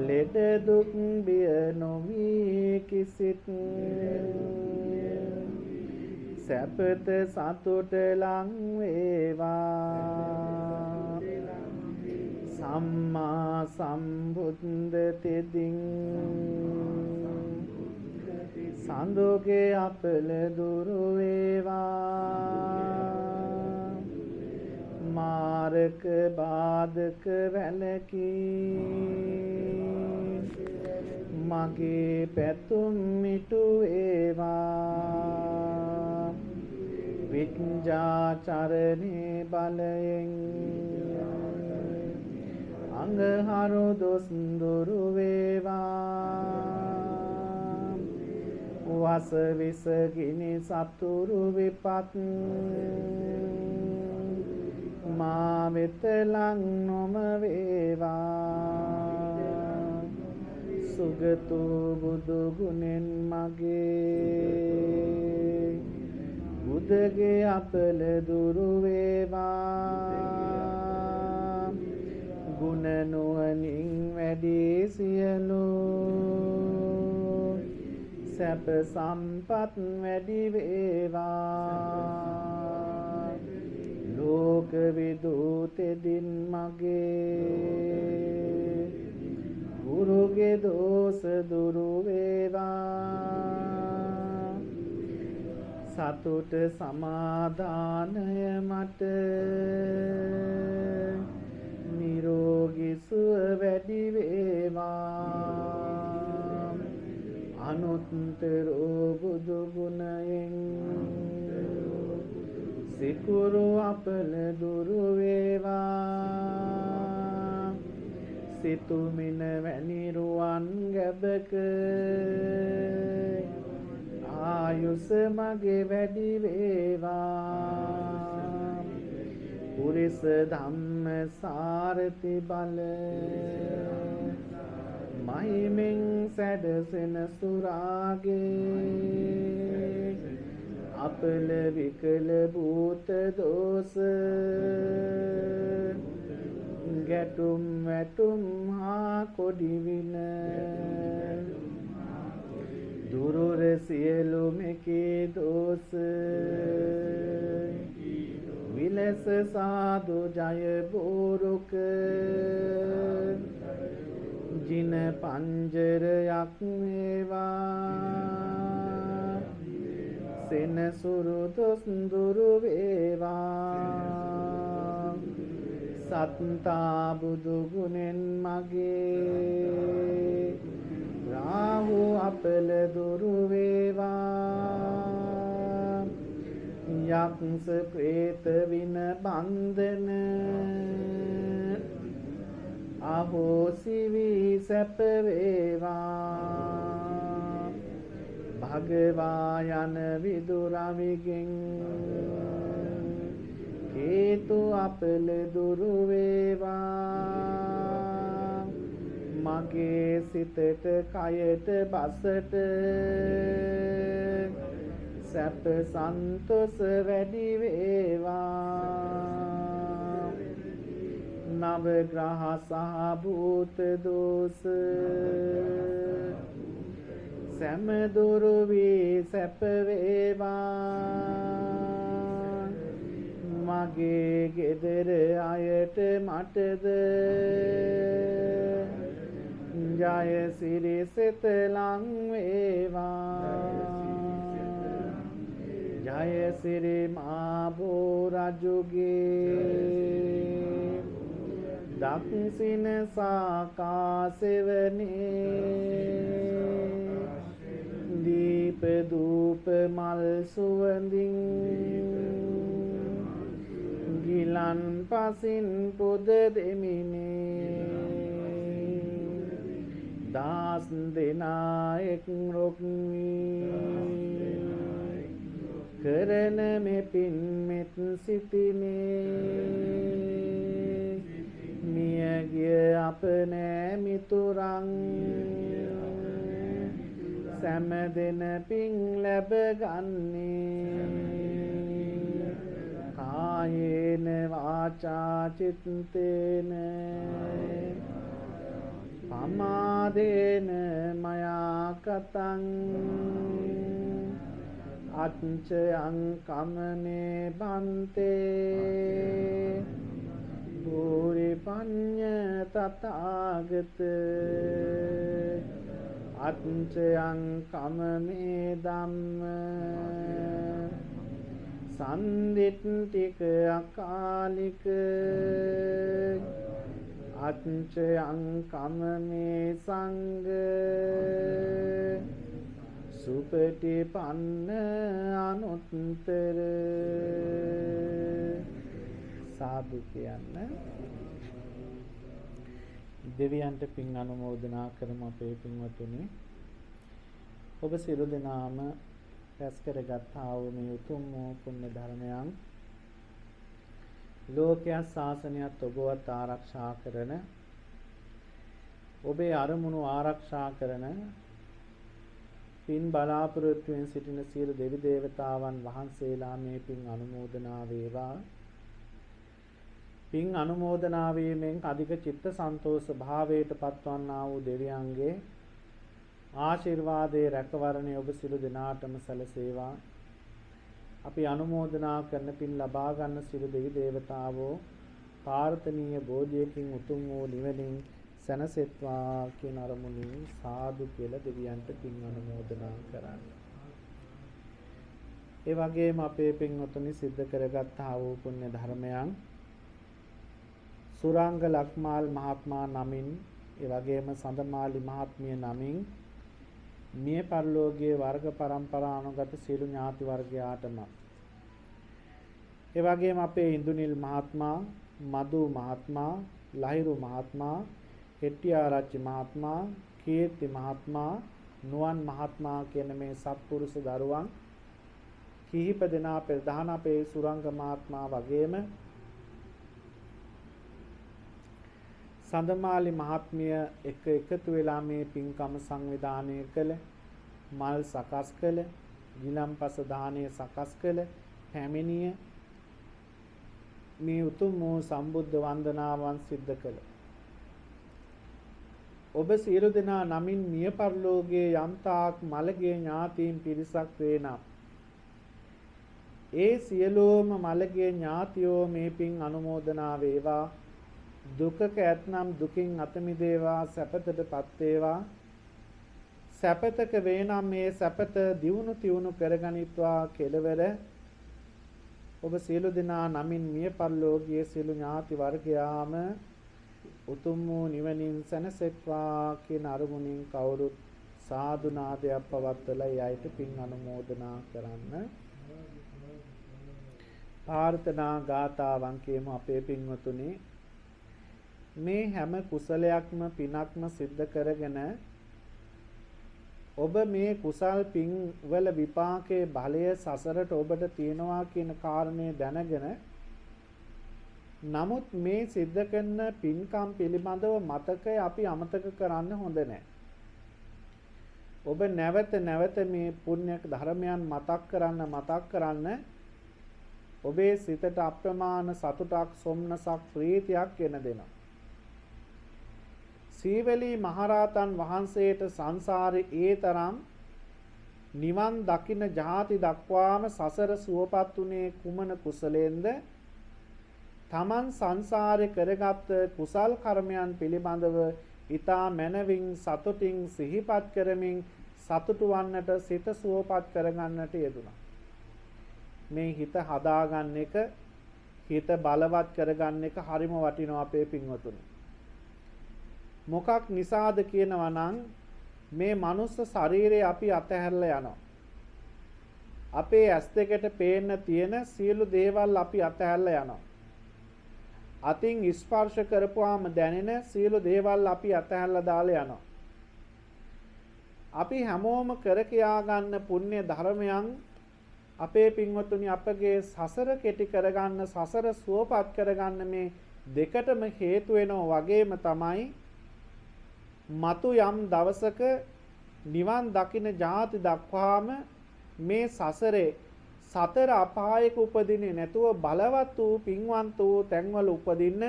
ලෙඩ දුක් බිය නොවී කිසිත් සැපත සතුට ලං වේවා සම්මා සම්බුද්ධ තෙදින් සඳුගේ අපල දුරු වේවා මාරක බාධක වැළකී මගේ පැතුම් මිටු වේවා විඤ්ඤාචරණේ බලයෙන් අංගහරු දොස් දුරු වේවා වස විස ගිනි සතුරු විපත් මා වෙත ලං නොම වේවා සුගතු බුදු ගුණෙන් මගේ බුදගේ අපල දුරු වේවා ගුණ නුවණින් වැඩි සියලු සැප සම්පත් වැඩි වේවා ලෝක විදූතෙදින් මගේ ගුරුගේ දෝෂ දුරු වේවා සතුට සමාදානය මට නිරෝගී සුව වැඩි වේවා අනුත්තරෝ බුදු ගුණයෙන් සිකුරු අපල දුරු වේවා සිතුමින වැනි රුවන් ගැබක ආයුෂ මගේ වැඩි වේවා පුරිස ධම්ම සාරති බල මහිමින් සැඩසෙන සුරාගේ අප අපල විකල භූත දෝෂ ගැටුම් වැටුම් හා කොඩි වින දුරුර සියලු මෙකී දෝෂ විලස සාදු ජය බෝරුක ජින පංජරයක් වේවා සෙනසුරු දොස් දුරු වේවා සත්තා බුදු ගුණෙන් මගේ රාහු අපල දුරු වේවා යක්ෂ ප්‍රේත වින බන්ධන අහෝසි වී සැප වේවා භගවා යන විදුරවිගෙන් හේතු අපල දුරු වේවා මගේ සිතට කයට බසට සැප සන්තෝෂ වැඩි වේවා නව ග්‍රහ සහ භූත දෝෂ සෑම දුරු වී සැප වේවා මගේ ගෙදර අයට මටද ජය සිරි සිත ලං වේවා ජය සිරි මා බෝ රජුගේ දක්ෂින සාකාසෙවනේ දීප දූප මල් සුවඳින් ගිලන් පසින් පුද දෙමිනේ දාස් දෙනා එක් රොක්මී කරන මෙපින් මෙත් සිතිනේ මියගිය අප නෑ මිතුරන් සෑම දෙන පින් ලැබ ගන්නේ කායේන වාචා චිත්තේන පමාදේන මයා කතං අච්චයං කමනේ බන්තේ භූරි පඤ්ඤ තථාගත අච්චයං කමනේ ධම්ම සම්දිට්ඨික අකාලික අච්චයං කමනේ සංඝ සුපටිපන්න අනුත්තර සාදු කියන්න දෙවියන්ට පින් අනුමෝදනා කරමු අපේ පින්වතුනි ඔබ සියලු දෙනාම රැස් කරගත්තා වූ මේ උතුම් පුණ්‍ය ධර්මයන් ලෝකයා ශාසනයත් ඔබවත් ආරක්ෂා කරන ඔබේ අරමුණු ආරක්ෂා කරන පින් බලාපොරොත්තුවෙන් සිටින සියලු දෙවි දේවතාවන් වහන්සේලා මේ පින් අනුමෝදනා වේවා පින් අනුමෝදනා වීමෙන් අධික චිත්ත සන්තෝෂ භාවයට පත්වන්නා වූ දෙවියන්ගේ ආශිර්වාදයේ රැකවරණය ඔබ සියලු දෙනාටම සැලසේවා අපි අනුමෝදනා කරන පින් ලබා ගන්න සියලු දෙවි දේවතාවෝ ප්‍රාර්ථනීය බෝධියකින් උතුම් වූ නිවනින් සැනසෙත්වා කියන අරමුණින් සාදු කියලා දෙවියන්ට පින් අනුමෝදනා කරන්න. ඒ වගේම අපේ පින්වතුනි සිද්ධ කරගත්තා වූ පුණ්‍ය ධර්මයන් සුරංග ලක්මාල් මහත්මයා නමින් ඒ වගේම සඳමාලි මහත්මිය නමින් මිය පරලෝකීය වර්ග පරම්පරානුගත සියලු ඥාති වර්ගයාටම ඒ වගේම අපේ ඉන්දුනිල් මහත්මයා මදු මහත්මයා ලහිරු මහත්මයා හෙට්ටිආරච්චි මහත්මයා කීර්ති මහත්මයා නුවන් මහත්මයා කියන මේ සත්පුරුෂ දරුවන් කිහිප දෙනා ප්‍රධාන අපේ සුරංග මහත්මයා වගේම සඳමාලි මහත්මිය එකතු වෙලා මේ පින්කම සංවිධානය කළ මල් සකස් කළ ගිලම්පස දානය සකස් කළ පැමිණිය මේ උතුම් වූ සම්බුද්ධ වන්දනාවන් සිද්ධ කළ ඔබ සියලු දෙනා නමින් මිය පරලෝකයේ යම්තාක් මළගිය ඥාතීන් පිරිසක් වේ නම් ඒ සියලුම මළගිය ඥාතියෝ මේ පින් අනුමෝදනා වේවා දුකක ඇතනම් දුකින් අත මිදේවා සැපතටපත් වේවා සැපතක වේනම් මේ සැපත දියුණු තියුණු කරගනිත්වා කෙලවර ඔබ සියලු දෙනා නමින් මිය පරලෝකයේ සියලු ඥාති වර්ගයාම උතුම් වූ නිවනින් සැනසෙත්වා කියන අරමුණින් කවුරුත් සාදු නාදයක් පවත්වලා යයිට පින් අනුමෝදනා කරන්න. ප්‍රාර්ථනා ගාථාවන් කියමු අපේ පින්වතුනි. මේ හැම කුසලයක්ම පිනක්ම සිද්ධ කරගෙන ඔබ මේ කුසල් පින් වල විපාකයේ බලය සසරට ඔබට තියෙනවා කියන කාරණේ දැනගෙන නමුත් මේ සිද්ධ කරන පින්කම් පිළිබඳව මතකය අපි අමතක කරන්න හොඳ නැහැ. ඔබ නැවත නැවත මේ පුණ්‍ය ධර්මයන් මතක් කරන්න ඔබේ සිතට අප්‍රමාණ සතුටක් සොම්නසක් ප්‍රීතියක් ගෙන දෙනවා. සීවලී මහරහතන් වහන්සේට සංසාරේ ඒ තරම් නිවන් දකින්න ජාති දක්වාම සසර සුවපත් උනේ කුමන කුසලයෙන්ද? තමන් සංසාරේ කරගත් කුසල් කර්මයන් පිළිබඳව ඊතා මනවින් සතුටින් සිහිපත් කරමින් සතුටු වන්නට සිත සුවපත් කරගන්නට යෙදුණා. මේ හිත හදාගන්න එක හිත බලවත් කරගන්න එක හරිම වටිනවා අපේ පින්වතුනි. මොකක් නිසාද කියනවා නම් මේ මනුස්ස ශරීරය අපි අතහැරලා යනවා. අපේ ඇස් දෙකට පේන්න තියෙන සියලු දේවල් අපි අතහැරලා යනවා. අතින් ස්පර්ශ කරපුවාම දැනෙන සියලු දේවල් අපි අතහැරලා දාලා යනවා. අපි හැමෝම කර කියා ගන්න පුණ්‍ය ධර්මයන් අපේ පින්වතුනි අපගේ සසර කෙටි කරගන්න සසර සුවපත් කරගන්න මේ දෙකටම හේතු වෙනවා වගේම තමයි මතු යම් දවසක නිවන් දකින්න ජාති දක්වාම මේ සසරේ සතර අපායක උපදින්නේ නැතුව බලවත් වූ පින්වන්ත වූ තැන්වල උපදින්න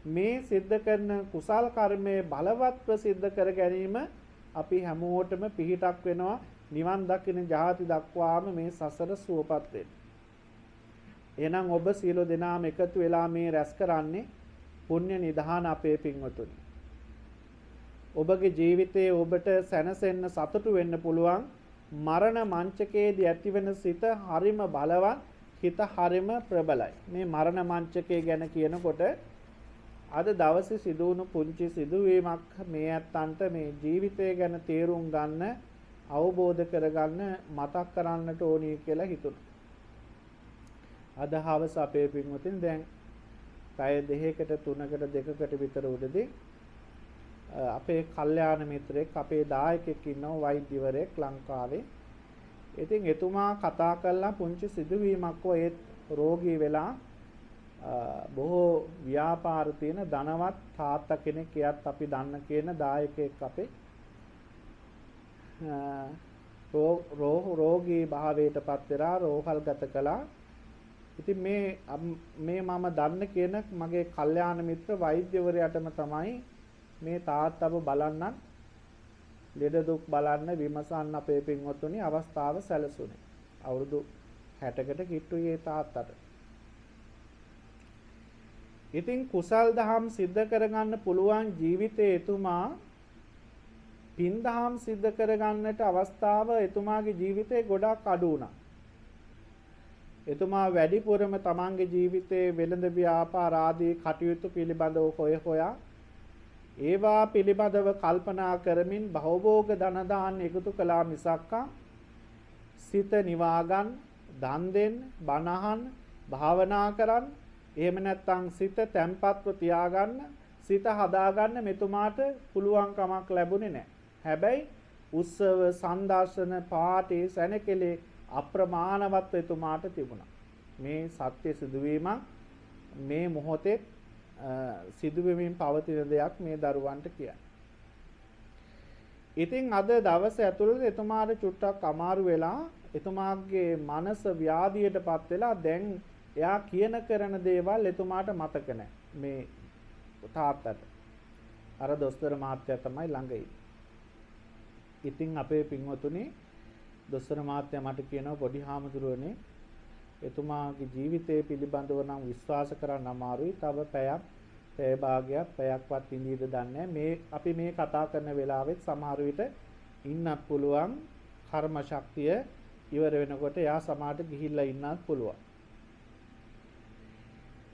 මේ සිද්ධ කරන කුසල් කර්මයේ බලවත් ප්‍රසිද්ධ කර ගැනීම අපි හැමෝටම පිහිටක් වෙනවා නිවන් දකින්න ජාති දක්වාම මේ සසර සුවපත් වෙන්න. එහෙනම් ඔබ සියලු දෙනාම එකතු වෙලා මේ රැස් කරන්නේ පුණ්‍ය නිධාන අපේ පින්වතුනි. ඔබගේ ජීවිතයේ ඔබට සැනසෙන්න සතුටු වෙන්න පුළුවන් මරණ මංචකයේදී ඇතිවෙන සිත හරිම බලවත් හිත හරිම ප්‍රබලයි. මේ මරණ මංචකය ගැන කියනකොට අද දවසේ සිදුවුණු පුංචි සිදුවීමක් මේ ඇත්තන්ට මේ ජීවිතය ගැන තේරුම් ගන්න අවබෝධ කරගන්න මතක් කරන්නට ඕනි කියලා හිතුණා. අද හවස අපේ පින්වතුන් දැන් පැය 2කට 3කට 2කට විතර උදදී අපේ කල්යාණ මිත්‍රෙක් අපේ දායකෙක් ඉන්නවා වෛද්‍යවරයෙක් ලංකාවේ. ඉතින් එතුමා කතා කළා පුංචි සිදුවීමක් ඔය රෝගී වෙලා බොහෝ ව්‍යාපාර තියෙන ධනවත් තාත්තා කෙනෙක් එයත් අපි දන්න කියන දායකයෙක් අපේ රෝගී භාවයටපත් වෙලා රෝහල්ගත කළා. ඉතින් මේ මම දන්න කියන මගේ කල්යාණ මිත්‍ර වෛද්‍යවරයාටම තමයි මේ තාත්තව බලන්න ලෙඩ දුක් බලන්න විමසන්න අපේ පින්වත්තුනි අවස්ථාව සැලසුනේ. අවුරුදු 60කට කිට්ටුයි ඒ තාත්තට. ඉතින් කුසල් දහම් සිද්ධ කරගන්න පුළුවන් ජීවිතයේ එතුමා පින් දහම් සිද්ධ කරගන්නට අවස්ථාව එතුමාගේ ජීවිතේ ගොඩක් අඩු වුණා. එතුමා වැඩිපුරම තමන්ගේ ජීවිතයේ වෙළඳ ව්‍යාපාර ආදී කටයුතු පිළිබඳව හොයා ඒවා පිළිබඳව කල්පනා කරමින් භවභෝග ධන දාන්න එකතු කළා මිසක්කා සිත නිවාගන්න දන් දෙන්න බණහන් භාවනා කරන්න එහෙම නැත්නම් සිත තැම්පත්ව තියාගන්න සිත හදාගන්න මෙතුමාට පුළුවන් කමක් ලැබුණේ නැහැ. හැබැයි උත්සව සම්දර්ශන පාටි සැනකෙලේ අප්‍රමාණවත් එතුමාට තිබුණා. මේ සත්‍ය සිදුවීමක් මේ මොහොතේ සිදුවෙමින් පවතින දෙයක් මේ දරුවන්ට කියන්නේ. ඉතින් අද දවසේ ඇතුළත එතුමාට චුට්ටක් අමාරු වෙලා එතුමාගේ මනස ව්‍යාධියටපත් වෙලා දැන් එයා කියන කරන දේවල් එතුමාට මතක නැහැ. මේ තාත්තට. අර දොස්තර මහත්තයා තමයි ළඟ ඉන්නේ. ඉතින් අපේ පින්වතුනි දොස්තර මහත්තයා මට කියනවා පොඩි හාමුදුරුවනේ එතුමාගේ ජීවිතය පිළිබඳව නම් විශ්වාස කරන්න අමාරුයි. තව පැය භාගයක් පැයක්වත් ඉඳීද දන්නේ මේ අපි මේ කතා කරන වෙලාවෙත් සමහර විට ඉන්නත් පුළුවන්. කර්ම ශක්තිය ඉවර වෙනකොට එයා සමාජයට ගිහිල්ලා ඉන්නත් පුළුවන්.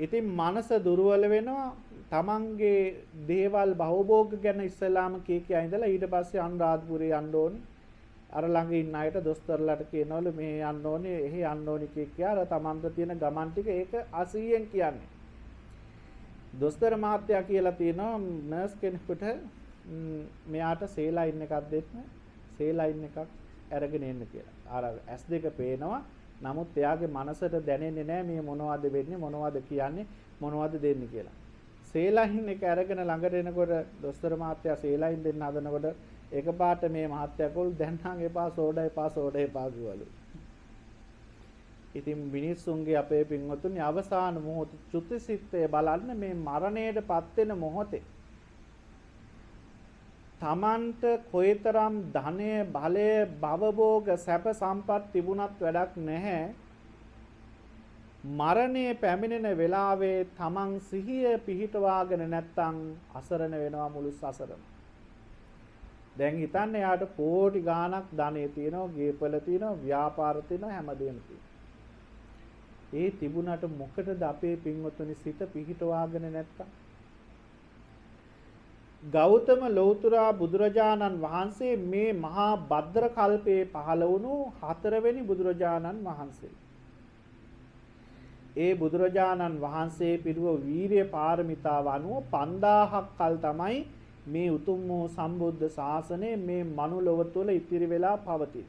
ඉතින් මනස දුර්වල වෙනවා. තමන්ගේ දේවල් භවභෝග ගැන ඉස්සලාම කියා ඉඳලා ඊට පස්සේ අනුරාධපුරේ යන්න ඕනේ. අර ළඟ ඉන්න අයට දොස්තරලාට කියනවලු මේ යන්න ඕනේ, එහෙ යන්න ඕනේ කියා අර තමන්ට තියෙන ගමන් ටික ඒක 80න් කියන්නේ. දොස්තර මහත්තයා කියලා තියෙනවා නර්ස් කෙනෙකුට මෙයාට සේලයින් එකක් දෙන්න. සේලයින් එකක් අරගෙන එන්න කියලා. අර S2 පේනවා. නමුත් එයාගේ මනසට දැනෙන්නේ නැහැ මේ මොනවද වෙන්නේ, මොනවද කියන්නේ, මොනවද දෙන්නේ කියලා. සේලයින් එක අරගෙන ළඟට එනකොට දොස්තර මහත්තයා සේලයින් දෙන්න හදනකොට එකපාරට මේ මහත්තයා කෝල් දැන් නම් එපා සෝඩා එපා කිව්වලු. ඉතින් මිනිස්සුන්ගේ අපේ පින්වතුනි අවසාන මොහොත චුතිසිතේ බලන්න මේ මරණයටපත් වෙන මොහොතේ තමන්ට කොයිතරම් ධනය බලය භවභෝග සැප සම්පත් තිබුණත් වැඩක් නැහැ. මරණය පැමිණෙන වෙලාවේ තමන් සිහිය පිහිටවාගෙන නැත්තම් අසරණ වෙනවා මුළු සසරම. දැන් හිතන්න යාට කෝටි ගාණක් ධනෙ තියෙනවා, ගේපල තියෙනවා, ව්‍යාපාර තියෙනවා, හැමදේම තියෙනවා. ඒ තිබුණාට මොකටද අපේ පින්වතුනි සිත පිහිටවාගෙන නැත්තම්? ගෞතම ලෞතුරා බුදුරජාණන් වහන්සේ මේ මහා භද්‍ර කල්පයේ පහළ වුණු 4 වෙනි බුදුරජාණන් වහන්සේ. ඒ බුදුරජාණන් වහන්සේ පිරුව වීරිය පාරමිතාව අනුව 5000ක් කල් තමයි මේ උතුම් වූ සම්බුද්ධ ශාසනය මේ මනුලොව තුළ ඉතිරි වෙලා පවතින.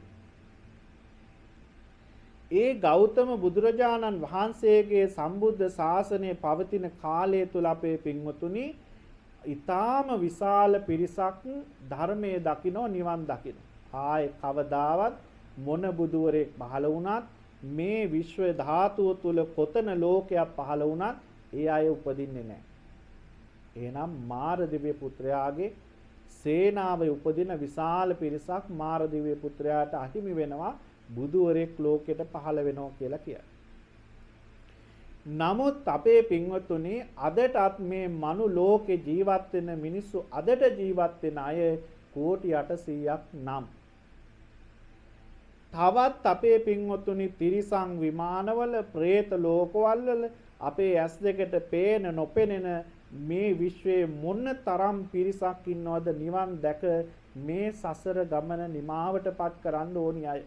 ඒ ගෞතම බුදුරජාණන් වහන්සේගේ සම්බුද්ධ ශාසනය පවතින කාලය තුළ අපේ පින්වතුනි ඊටාම විශාල පිරිසක් ධර්මයේ දකින්න නිවන් දකින්න. ආයේ කවදාවත් මොන බුදුවරයෙක් පහළ වුණත් මේ විශ්ව ධාතුව තුල කොතන ලෝකයක් පහළ වුණත් ඒ අය උපදින්නේ නැහැ. එහෙනම් මාරදිව්‍ය පුත්‍රයාගේ සේනාවේ උපදින විශාල පිරිසක් මාරදිව්‍ය පුත්‍රයාට අහිමි වෙනවා බුදුවරයෙක් ලෝකෙට පහළ වෙනවා කියලා කියනවා. නමුත් අපේ පින්වතුනි අදටත් මේ මනු ලෝකේ ජීවත් වෙන මිනිස්සු අදට ජීවත් වෙන අය කෝටි 800ක් නම් තවත් අපේ පින්වතුනි තිරිසන් විමානවල പ്രേත ලෝකවල අපේ ඇස් දෙකට පේන නොපෙනෙන මේ විශ්වයේ මොන තරම් පිරිසක් ඉන්නවද නිවන් දැක මේ සසර ගමන නිමාවටපත් කරන්න ඕනි අය.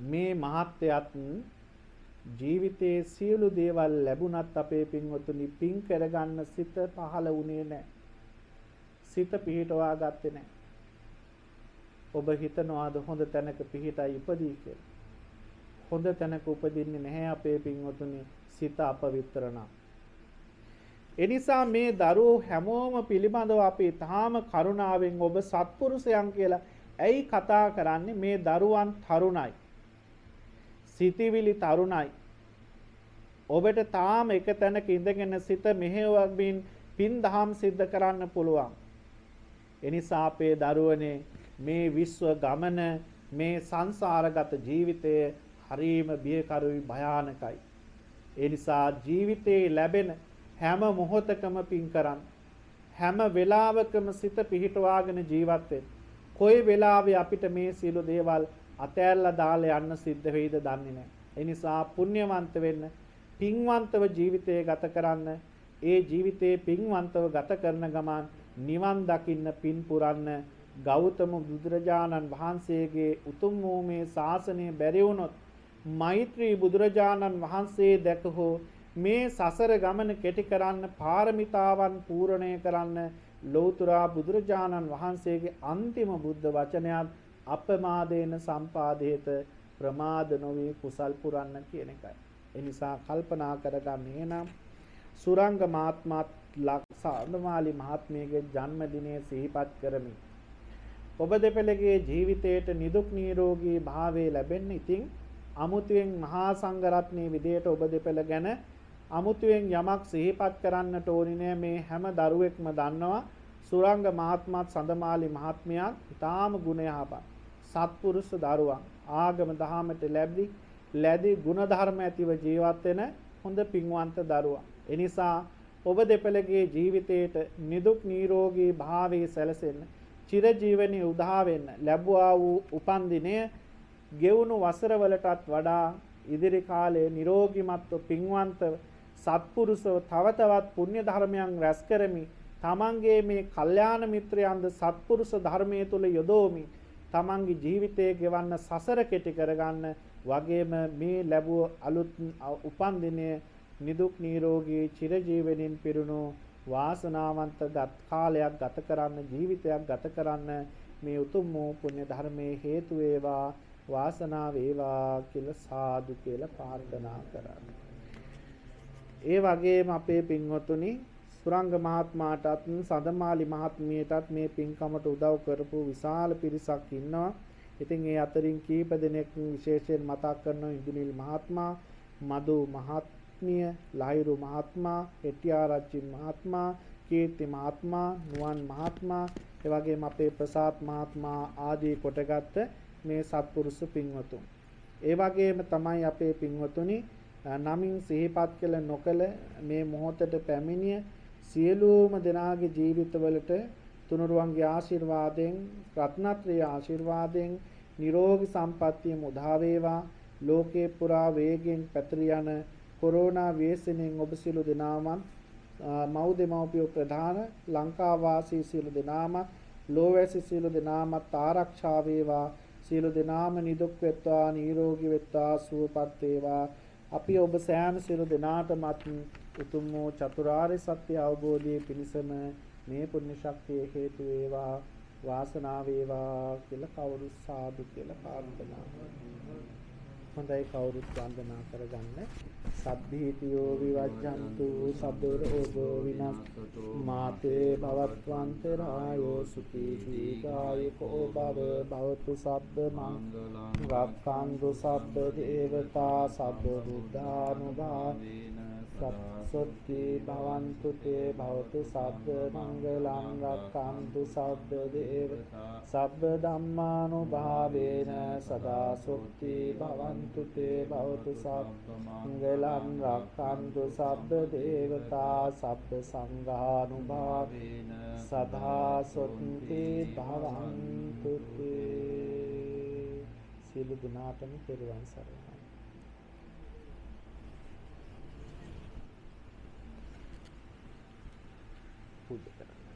මේ මහත්යත් ජීවිතයේ සියලු දේවල් ලැබුණත් අපේ පින්වතුනි පින් කරගන්න සිත පහළ වුණේ නැහැ. සිත පිහිටවා ගත්තේ නැහැ. ඔබ හිතනවාද හොඳ තැනක පිහිටයි උපදී කියලා? හොඳ තැනක උපදින්නේ නැහැ අපේ පින්වතුනි සිත අපවිත්‍ර නම්. එනිසා මේ දරුවෝ හැමෝම පිළිබඳව අපි තාම කරුණාවෙන් ඔබ සත්පුරුෂයන් කියලා ඇයි කතා කරන්නේ? මේ දරුවන් තරුණයි. සිතිවිලි තරුණයි. ඔබට තාම එක තැනක ඉඳගෙන සිත මෙහෙවමින් පින් දහම් සිද්ධ කරන්න පුළුවන්. එනිසා අපේ දරුවනේ මේ විශ්ව ගමන මේ සංසාරගත ජීවිතය හරිම බියකරුයි භයානකයි. ඒ නිසා ජීවිතේ ලැබෙන හැම මොහොතකම පින් කරන්න. හැම වෙලාවකම සිත පිහිටවාගෙන ජීවත් වෙන්න. කොයි වෙලාවෙ අපිට මේ සියලු දේවල් අතෑරලා දාලා යන්න සිද්ධ වෙයිද දන්නේ නැහැ. ඒ නිසා පුණ්‍යවන්ත වෙන්න, පින්වන්තව ජීවිතය ගත කරන්න. ඒ ජීවිතේ පින්වන්තව ගත කරන ගමන් නිවන් දකින්න පින් පුරන්න. ගෞතම බුදුරජාණන් වහන්සේගේ උතුම් වූ මේ ශාසනය බැරි වුණොත් මෛත්‍රී බුදුරජාණන් වහන්සේ දැකහෝ මේ සසර ගමන කෙටි කරන්න පාරමිතාවන් පූර්ණණය කරන්න ලෞතුරා බුදුරජාණන් වහන්සේගේ අන්තිම බුද්ධ වචනයත් අපමාදේන සම්පාදේත ප්‍රමාද නොවේ කුසල් පුරන්න කියන එකයි. ඒ නිසා කල්පනා කරගන්න එහෙනම් සුරංග මහත්මත් ලක්ෂාන්දමාලි මහත්මියගේ ජන්මදිනය සිහිපත් කරමි. ඔබ දෙපළගේ ජීවිතයට නිදුක් නිරෝගී භාවය ලැබෙන්න ඉතින් අමුතුවෙන් මහා සංඝරත්නයේ විදියට ඔබ දෙපළ ගැන අමුතුවෙන් යමක් සිහිපත් කරන්නට ඕනේ නෑ. මේ හැම දරුවෙක්ම දන්නවා සුරංග මහත්මයාත් සඳමාලි මහත්මයාත් ඊටාම ගුණ යහපත් සත්පුරුෂ දරුවන් ආගම දහමට ලැබි ගුණ ධර්ම ඇතිව ජීවත් වෙන හොඳ පින්වන්ත දරුවන්. එනිසා ඔබ දෙපළගේ ජීවිතයට නිදුක් නිරෝගී භාවයේ සැලසෙන්න චිරජීවනයේ උදා වෙන්න ලැබුවා වූ උපන්දිනය ගෙවුණු වසරවලටත් වඩා ඉදිරි කාලයේ නිරෝගීමත්ව පින්වන්ත සත්පුරුෂව තව තවත් පුණ්‍ය ධර්මයන් රැස් කරමි. තමන්ගේ මේ කල්යාණ මිත්‍රයන්ද සත්පුරුෂ ධර්මයේ තුල යොදවමි. තමන්ගේ ජීවිතය ගෙවන්න සසර කෙටි කරගන්න වගේම මේ ලැබුව අලුත් උපන්දිනය නිදුක් නිරෝගී චිරජීවනින් පිරුණු වාසනාවන්ත කාලයක් ගත කරන්න ජීවිතයක් ගත කරන්න මේ උතුම් වූ පුණ්‍ය ධර්මයේ හේතු වේවා වාසනාව වේවා කියලා සාදු කියලා ප්‍රාර්ථනා කරන්න. ඒ වගේම අපේ පින්වතුනි සුරංග මහත්මයාටත් සඳමාලි මහත්මියටත් මේ පින්කමට උදව් කරපු විශාල පිරිසක් ඉන්නවා. ඉතින් ඒ අතරින් කීප දෙනෙක් විශේෂයෙන් මතක් කරනවා ඉන්දුනිල් මහත්මයා, මදු මහත්මිය, ලහිරු මහත්මයා, හෙට්ටිආරච්චි මහත්මයා, කීර්ති මහත්මයා, නුවන් මහත්මයා, ඒ වගේම අපේ ප්‍රසාද් මහත්මයා ආදී කොටගත් මේ සත්පුරුෂ පින්වතුන්. ඒ වගේම තමයි අපේ පින්වතුනි නමින් සිහිපත් කළ නොකළ මේ මොහොතට පැමිණිය සියලුම දෙනාගේ ජීවිතවලට තුනුරුවන්ගේ ආශිර්වාදයෙන් රත්නත්‍රයේ ආශිර්වාදයෙන් නිරෝගී සම්පන්නියම උදා වේවා. ලෝකේ පුරා වේගෙන් පැතිර යන කොරෝනා ව්‍යසනයෙන් ඔබ සියලු දෙනාම මව් දෙමව්පියෝ ප්‍රධාන ලංකා වාසී සියලු දෙනාම ලෝවැසි සියලු දෙනාමත් ආරක්ෂා වේවා. සියලු දෙනාම නිදුක් වෙත්වා නිරෝගී වෙත්වා සුවපත් වේවා. අපි ඔබ සෑම සියලු දෙනාටමත් උතුම් වූ චතුරාර්ය සත්‍ය අවබෝධයේ පිණසම මේ පුණ්‍ය ශක්තිය හේතු වේවා වාසනාව වේවා කියලා කවුරුත් සාදු කියලා ප්‍රාර්ථනා කරනවා. හොඳයි කවුරුත් වන්දනා කරගන්න. සබ්බීතියෝ විවජ්ජන්තු සබ්බ රෝගෝ විනස්සතු මාතේ භවත්වන්තරායෝ සුඛී දීඝායුකෝ භවතු සබ්බ මංගලං රක්ඛන්තු සබ්බ දේවතා සබ්බ බුද්ධානුභාවේන සත්සොත්ති භවන්තු තේ භවතු සබ්බ මංගලං රක්ඛන්තු සබ්බ දේවතා සබ්බ ධම්මානුභාවේන සදා සොත්ති භවන්තු තේ භවතු සබ්බ මංගලං රක්ඛන්තු සබ්බ දේවතා සබ්බ සංඝානුභාවේන සදා සොත්ති භවන්තු තේ. සියලු දෙනාටම පෙරවන් සරණයි. पूजा करना।